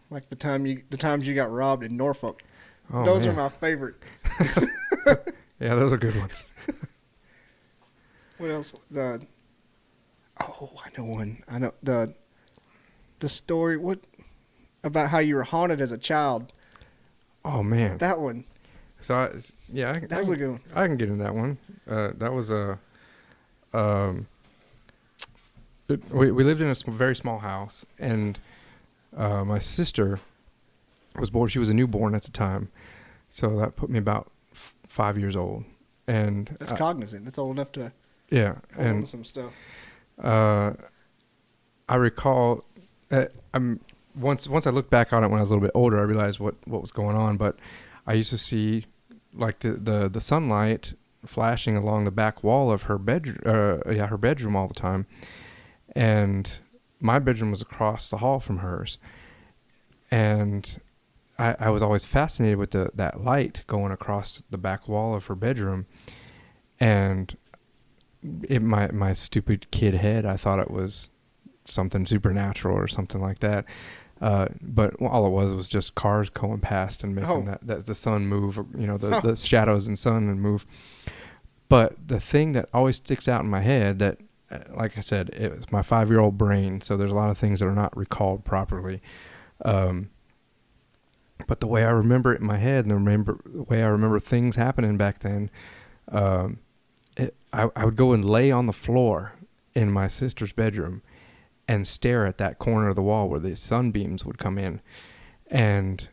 Like the times you got robbed in Norfolk. Oh, those man. are my favorite. Yeah, those are good ones. What else? I know one. I know the story. What about how you were haunted as a child? Oh man, That one. so That's a good one. I can get into that one. That was we lived in a very small house, and my sister was born. She was a newborn at the time, so that put me about 5 years old. And That's cognizant. That's old enough to yeah, hold on and to some stuff. I recall once I looked back on it when I was a little bit older, I realized what was going on. But I used to see like the sunlight flashing along the back wall of her bedroom, her bedroom all the time. And my bedroom was across the hall from hers. And I was always fascinated with that light going across the back wall of her bedroom. And in my stupid kid head, I thought it was something supernatural or something like that. But all it was just cars going past and making that the sun move, the shadows and sun and move. But the thing that always sticks out in my head that, like I said, it was my 5-year-old brain, so there's a lot of things that are not recalled properly. But the way I remember it in my head and the way I remember things happening back then, I would go and lay on the floor in my sister's bedroom and stare at that corner of the wall where the sunbeams would come in. And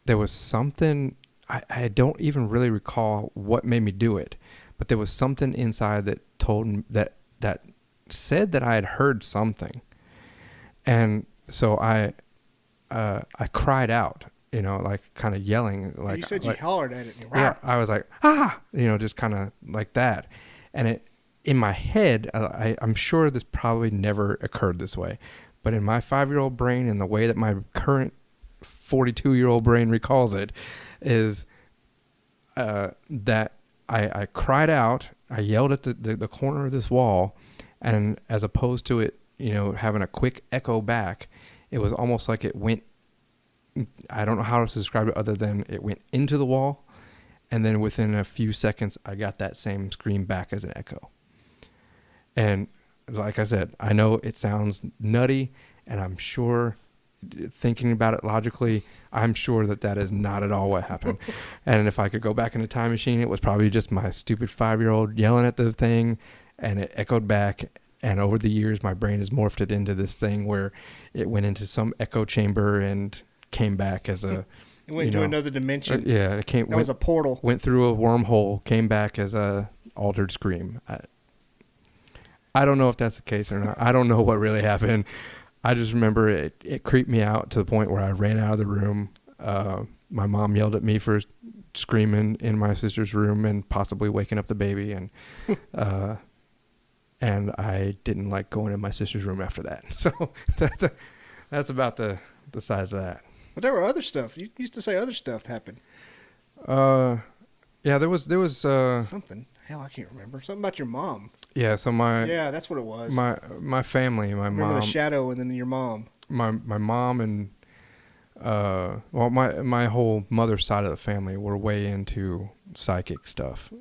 there was something, I don't even really recall what made me do it, but there was something inside that told me that said that I had heard something. And so I cried out, like kind of yelling. Like you said you like, hollered at it. And yeah, I was like, ah, just kind of like that. And in my head, I'm sure this probably never occurred this way, but in my 5-year-old brain and the way that my current 42-year-old brain recalls it is that I cried out, I yelled at the corner of this wall, and as opposed to it, having a quick echo back, it was almost like it went, I don't know how to describe it other than it went into the wall, and then within a few seconds, I got that same scream back as an echo. And like I said, I know it sounds nutty, and I'm sure, thinking about it logically, I'm sure that is not at all what happened. And if I could go back in a time machine, it was probably just my stupid 5-year-old yelling at the thing, and it echoed back. And over the years, my brain has morphed it into this thing where it went into some echo chamber and came back as a... It went into another dimension. Yeah, it was a portal. Went through a wormhole, came back as a altered scream. I don't know if that's the case or not. I don't know what really happened. I just remember it creeped me out to the point where I ran out of the room. My mom yelled at me for screaming in my sister's room and possibly waking up the baby. And and I didn't like going in my sister's room after that. So that's about the size of that. But there were other stuff. You used to say other stuff happened. Yeah, there was something. Hell, I can't remember. Something about your mom. Yeah, so yeah, that's what it was. My family, my remember mom, the shadow, and then your mom. My mom and my whole mother's side of the family were way into psychic stuff,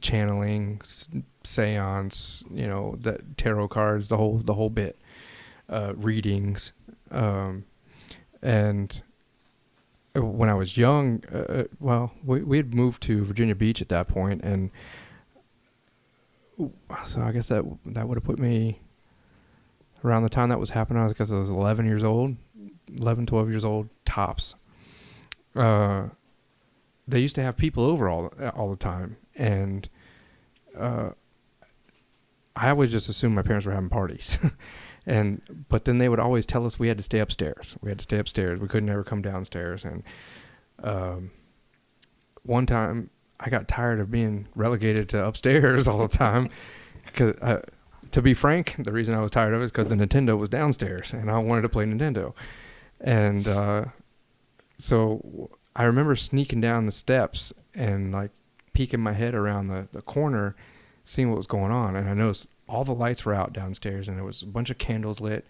channeling, seance, the tarot cards, the whole bit, readings, and when I was young, we had moved to Virginia Beach at that point, and so I guess that would have put me around the time that was happening. I was 11 years old, 11, 12 years old, tops. They used to have people over all the time, and I always just assumed my parents were having parties. But then they would always tell us we had to stay upstairs. We couldn't ever come downstairs. And one time I got tired of being relegated to upstairs all the time. Cause, to be frank, the reason I was tired of it is because the Nintendo was downstairs and I wanted to play Nintendo. And so I remember sneaking down the steps and like peeking my head around the corner, seeing what was going on. And I noticed all the lights were out downstairs, and there was a bunch of candles lit,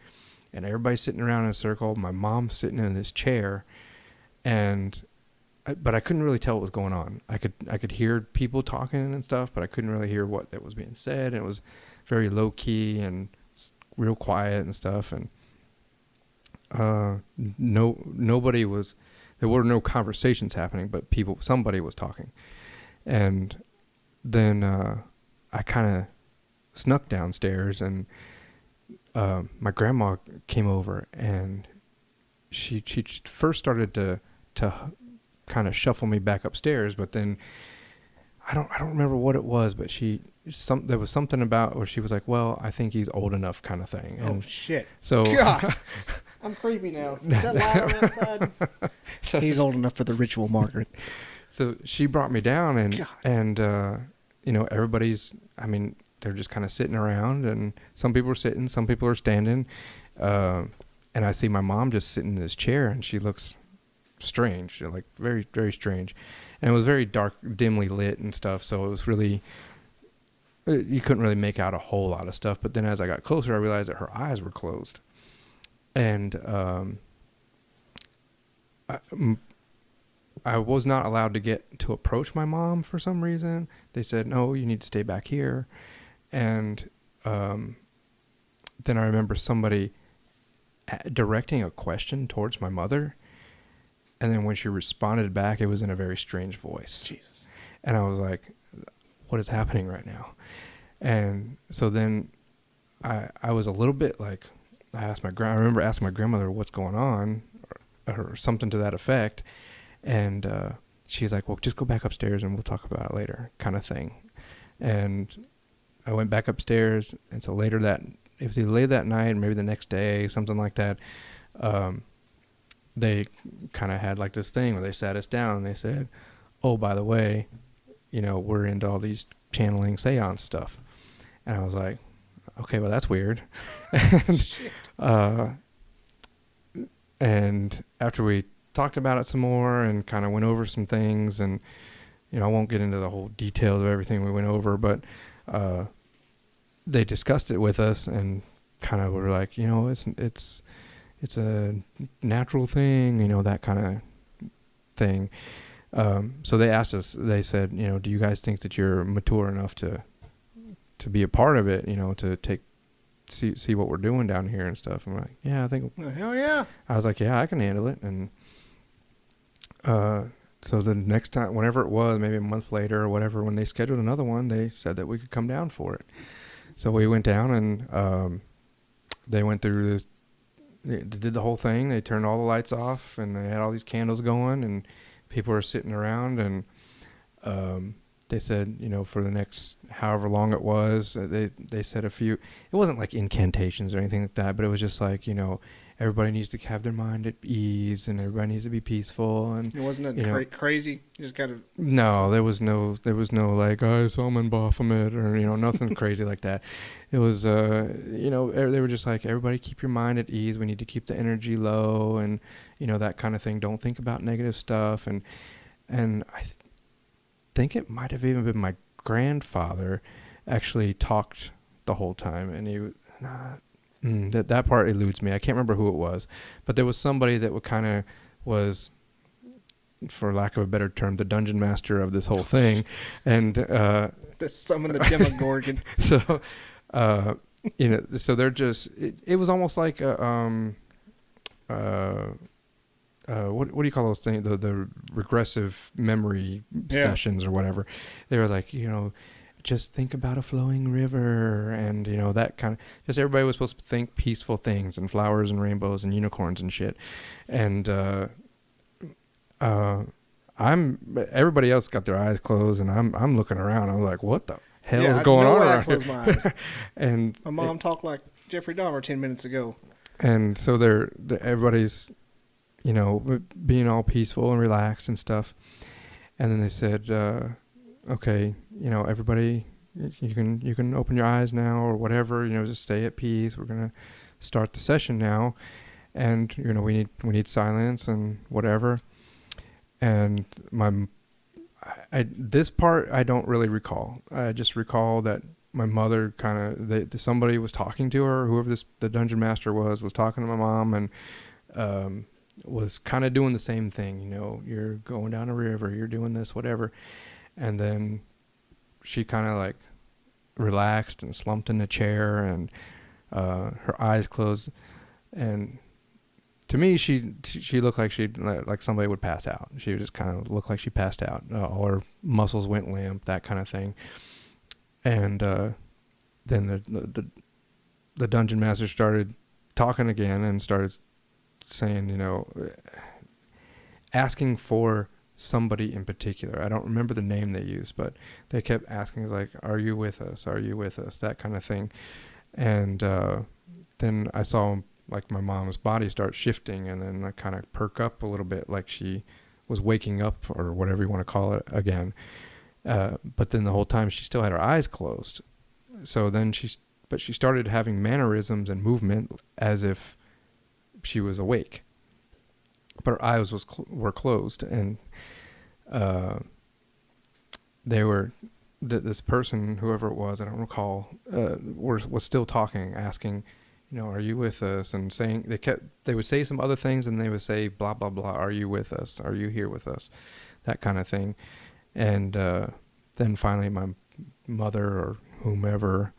and everybody sitting around in a circle. My mom sitting in this chair, but I couldn't really tell what was going on. I could hear people talking and stuff, but I couldn't really hear what that was being said. And it was very low key and real quiet and stuff. And nobody was. There were no conversations happening, but somebody was talking. And then I kind of snuck downstairs, and my grandma came over, and she first started to kind of shuffle me back upstairs, but then I don't remember what it was, but there was something about where she was like, well, I think he's old enough, kind of thing. And shit. So God, I'm creepy now. Is that loud outside? So he's old enough for the ritual, Margaret. So she brought me down, and everybody's, they're just kind of sitting around, and some people are sitting, some people are standing. And I see my mom just sitting in this chair, and she looks strange, like very, very strange. And it was very dark, dimly lit and stuff. So it was really, you couldn't really make out a whole lot of stuff. But then as I got closer, I realized that her eyes were closed. And I was not allowed to approach my mom for some reason. They said, no, you need to stay back here. And then I remember somebody directing a question towards my mother. And then when she responded back, it was in a very strange voice. Jesus. And I was like, what is happening right now? And so then I was a little bit like, I remember asking my grandmother what's going on or something to that effect. And she's like, well, just go back upstairs and we'll talk about it later, kind of thing. And I went back upstairs, and so later it was either later that night or maybe the next day, something like that. They kind of had like this thing where they sat us down and they said, "Oh, by the way, we're into all these channeling seance stuff." And I was like, "Okay, well that's weird." And after we talked about it some more and kind of went over some things, and I won't get into the whole details of everything we went over, but they discussed it with us and kind of were like, it's a natural thing, that kind of thing. So they asked us, they said, do you guys think that you're mature enough to be a part of it, to see what we're doing down here and stuff? I'm like, yeah, I think. Hell yeah. I was like, yeah, I can handle it. And so the next time, whenever it was, maybe a month later or whatever, when they scheduled another one, they said that we could come down for it. So we went down, and they went through this. They did the whole thing. They turned all the lights off, and they had all these candles going, and people were sitting around, and they said, for the next however long it was, they said a few. It wasn't like incantations or anything like that, but it was just like, everybody needs to have their mind at ease, and everybody needs to be peaceful. And it wasn't crazy. You just got to. No, there was no like I summon Baphomet or nothing crazy like that. It was they were just like, everybody keep your mind at ease. We need to keep the energy low, and that kind of thing. Don't think about negative stuff. And I think it might have even been my grandfather actually talked the whole time, and he that part eludes me. I can't remember who it was, but there was somebody that was, for lack of a better term, the dungeon master of this whole thing, and summon the Demogorgon. So, so they're just. It was almost like what do you call those things? The regressive memory sessions or whatever. They were like, just think about a flowing river, and that kind of. Just everybody was supposed to think peaceful things and flowers and rainbows and unicorns and shit, and everybody else got their eyes closed, and I'm looking around. I'm like, what the hell is going on around here? My eyes. And my mom talked like Jeffrey Dahmer 10 minutes ago. And so everybody's, being all peaceful and relaxed and stuff. And then they said, okay, everybody, you can open your eyes now or whatever, just stay at peace. We're going to start the session now. And, we need silence and whatever. And this part I don't really recall. I just recall that my mother somebody was talking to her, whoever the dungeon master was talking to my mom, and was kind of doing the same thing. You're going down a river, you're doing this, whatever. And then she kind of like relaxed and slumped in a chair, and her eyes closed. And to me, she looked like somebody would pass out. She just kind of looked like she passed out. All her muscles went limp, that kind of thing. And then the dungeon master started talking again and started saying, asking for somebody in particular. I don't remember the name they used, but they kept asking, like, "Are you with us? Are you with us?" That kind of thing. And then I saw like my mom's body start shifting, and then I kind of perk up a little bit, like she was waking up or whatever you want to call it again. But then the whole time she still had her eyes closed. So then she started having mannerisms and movement as if she was awake, but her eyes were closed, and they were this person, whoever it was, I don't recall, was still talking, asking, are you with us? And saying they would say some other things, and they would say blah blah blah. Are you with us? Are you here with us? That kind of thing. And then finally, my mother or whomever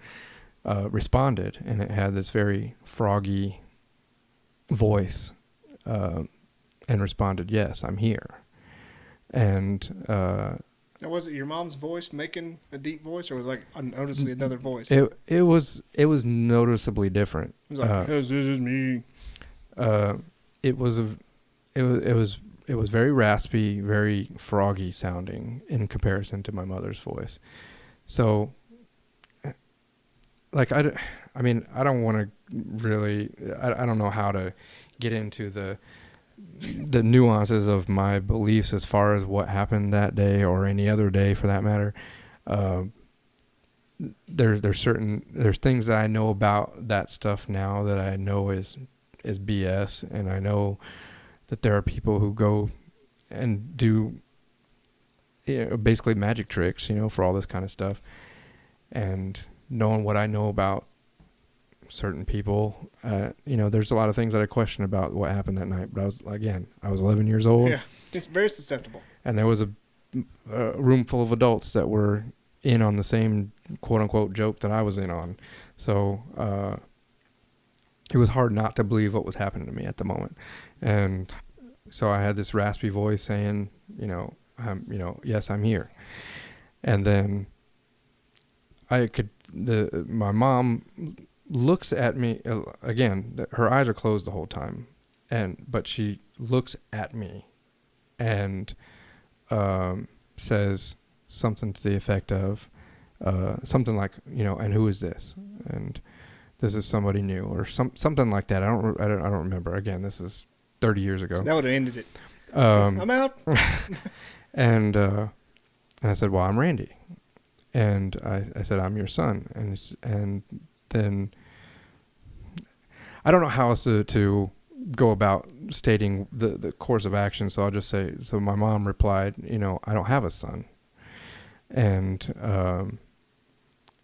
responded, and it had this very froggy voice, and responded, "Yes, I'm here." And now, was it your mom's voice making a deep voice, or was it like unnoticeably another voice? It was noticeably different. It was like, "Yes, this is me." It was very raspy, very froggy sounding in comparison to my mother's voice. So like I mean, I don't want to really. I don't know how to get into the nuances of my beliefs as far as what happened that day or any other day for that matter. There's things that I know about that stuff now that I know is BS, and I know that there are people who go and do basically magic tricks, for all this kind of stuff. And knowing what I know about certain people, there's a lot of things that I question about what happened that night. But I was 11 years old. Yeah, it's very susceptible. And there was a room full of adults that were in on the same quote unquote joke that I was in on. So it was hard not to believe what was happening to me at the moment. And so I had this raspy voice saying, yes, I'm here. And then my mom looks at me again. Her eyes are closed the whole time, but she looks at me and says something to the effect of something like, and who is this? And this is somebody new, or something like that. I don't remember. Again, this is 30 years ago. So that would have ended it. I'm out. And I said, well, I'm Randy. And I said, I'm your son. And then I don't know how else to go about stating the course of action. So I'll just say, so my mom replied, I don't have a son. And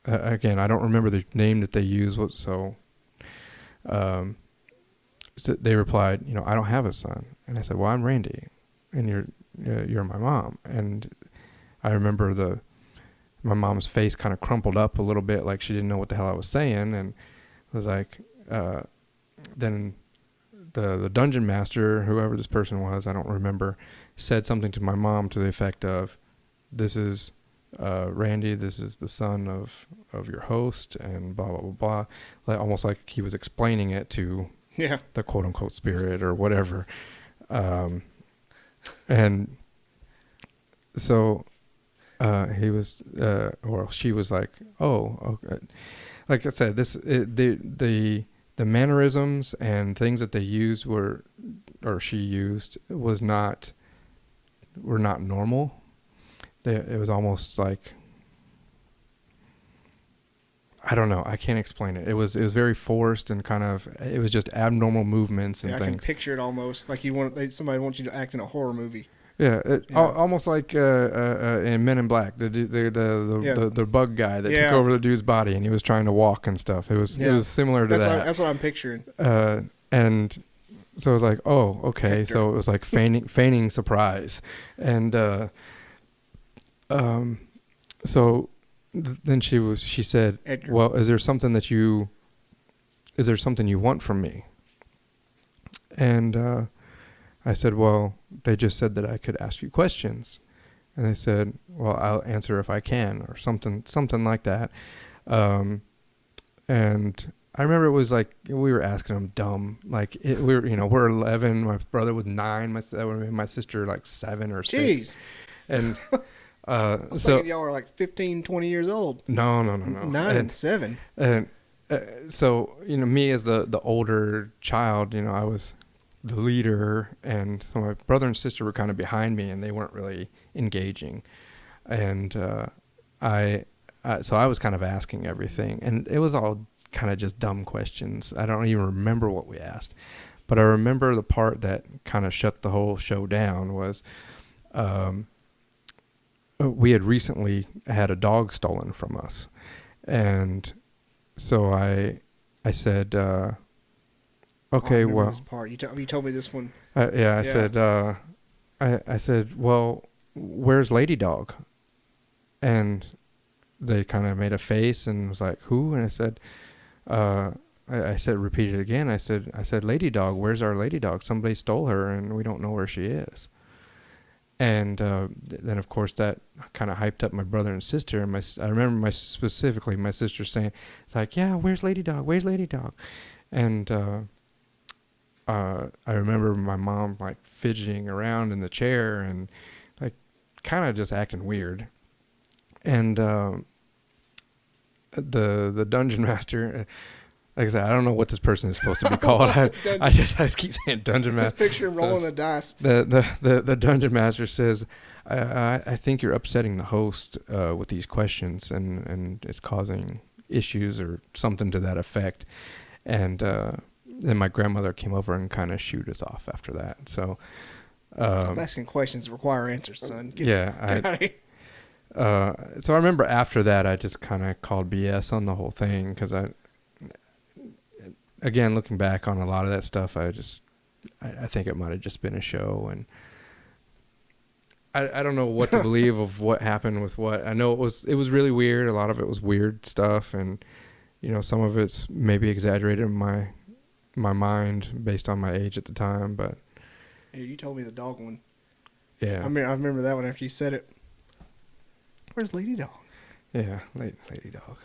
again, I don't remember the name that they used. So they replied, I don't have a son. And I said, well, I'm Randy, and you're my mom. And I remember my mom's face kind of crumpled up a little bit, like she didn't know what the hell I was saying. And I was like, then the dungeon master, whoever this person was, I don't remember, said something to my mom to the effect of, this is Randy, this is the son of your host, and blah, blah, blah, blah. Like, almost like he was explaining it to the quote unquote spirit or whatever. And so he was, or she was like, oh, okay. Like I said, the mannerisms and things that they used were not normal. It was almost like, I don't know, I can't explain it. It was very forced and it was just abnormal movements and things. I can picture it almost like somebody wants you to act in a horror movie. Yeah, almost like in Men in Black, the bug guy that took over the dude's body and he was trying to walk and stuff. It was similar to that. That's what I'm picturing. And so it was like, oh, okay. Hector. So it was like feigning surprise, and so then she said, Edgar. Well, is there something you want from me? And I said, well, they just said that I could ask you questions. And they said, well, I'll answer if I can, or something like that. And I remember it was like, we were asking them dumb. Like, we're 11. My brother was 9. My sister like 7 or 6. Jeez. And I was thinking y'all were like 15, 20 years old. No. 9 and 7. And so, me as the older child, I was the leader, and so my brother and sister were kind of behind me, and they weren't really engaging. And so I was kind of asking everything, and it was all kind of just dumb questions. I don't even remember what we asked, but I remember the part that kind of shut the whole show down was we had recently had a dog stolen from us. And so I said, okay, well, this part. You told me this one. I said, I said, well, where's Lady Dog? And they kind of made a face and was like, who? And I said, repeated it again. I said, Lady Dog, where's our Lady Dog? Somebody stole her and we don't know where she is. And then, of course, that kind of hyped up my brother and sister. And I remember specifically my sister saying, it's like, yeah, where's Lady Dog? Where's Lady Dog? And I remember my mom like fidgeting around in the chair and like kind of just acting weird. And the dungeon master. Like I said, I don't know what this person is supposed to be called. I just keep saying dungeon master. Just picture him rolling the dice. The dungeon master says, I think you're upsetting the host with these questions, and it's causing issues or something to that effect. And then my grandmother came over and kind of shooed us off after that. So Stop asking questions that require answers, son. So I remember after that, I just kind of called BS on the whole thing because again, looking back on a lot of that stuff, I think it might have just been a show, and I don't know what to believe of what happened with what. I know it was really weird. A lot of it was weird stuff, and some of it's maybe exaggerated in my mind based on my age at the time. But yeah, you told me the dog one. Yeah, I remember that one after you said it. Where's Lady Dog? Yeah, Lady Dog.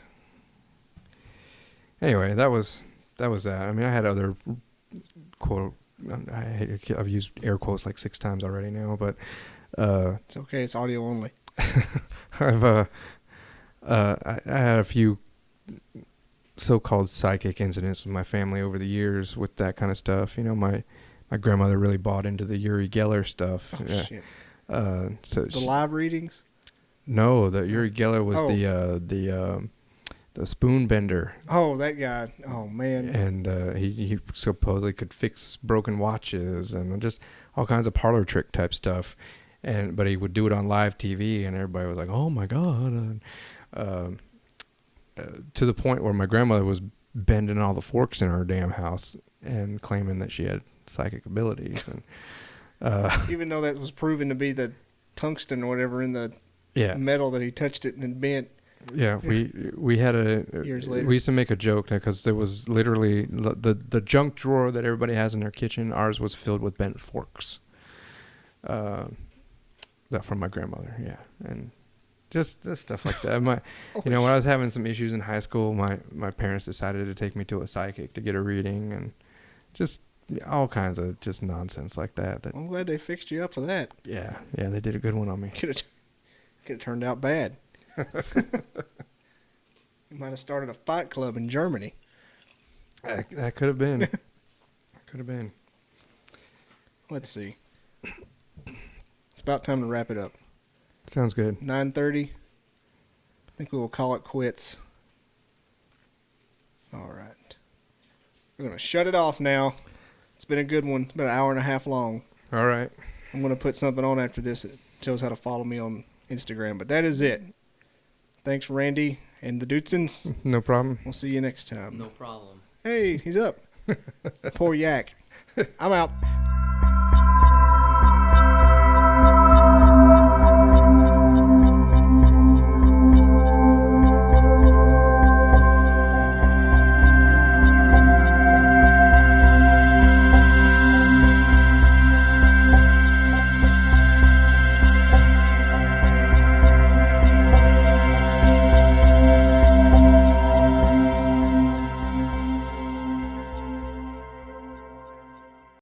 Anyway, that was that. I mean, I had other quote. I've used air quotes like 6 times already now, but it's okay. It's audio only. I had a few so-called psychic incidents with my family over the years with that kind of stuff. My grandmother really bought into the Uri Geller stuff. Oh, yeah. shit. So the live readings? No, the Uri Geller was the spoon bender. Oh, that guy. Oh, man. And he supposedly could fix broken watches and just all kinds of parlor trick type stuff. But he would do it on live TV, and everybody was like, "Oh my God!" And, to the point where my grandmother was bending all the forks in our damn house and claiming that she had psychic abilities. And even though that was proven to be the tungsten or whatever in the metal that he touched it and it bent. Yeah, we had years later. We used to make a joke because there was literally the junk drawer that everybody has in their kitchen. Ours was filled with bent forks. That from my grandmother, yeah, and just stuff like that. When I was having some issues in high school, my parents decided to take me to a psychic to get a reading, and just all kinds of just nonsense like that. I'm glad they fixed you up for that. Yeah, they did a good one on me. Could have turned out bad. You might have started a fight club in Germany. That could have been. Could have been. Let's see. It's about time to wrap it up. Sounds good. 9:30. I think we will call it quits. All right. We're going to shut it off now. It's been a good one. It's been an hour and a half long. All right. I'm going to put something on after this that tells how to follow me on Instagram. But that is it. Thanks, Randy and the Dudesons. No problem. We'll see you next time. No problem. Hey, he's up. Poor yak. I'm out.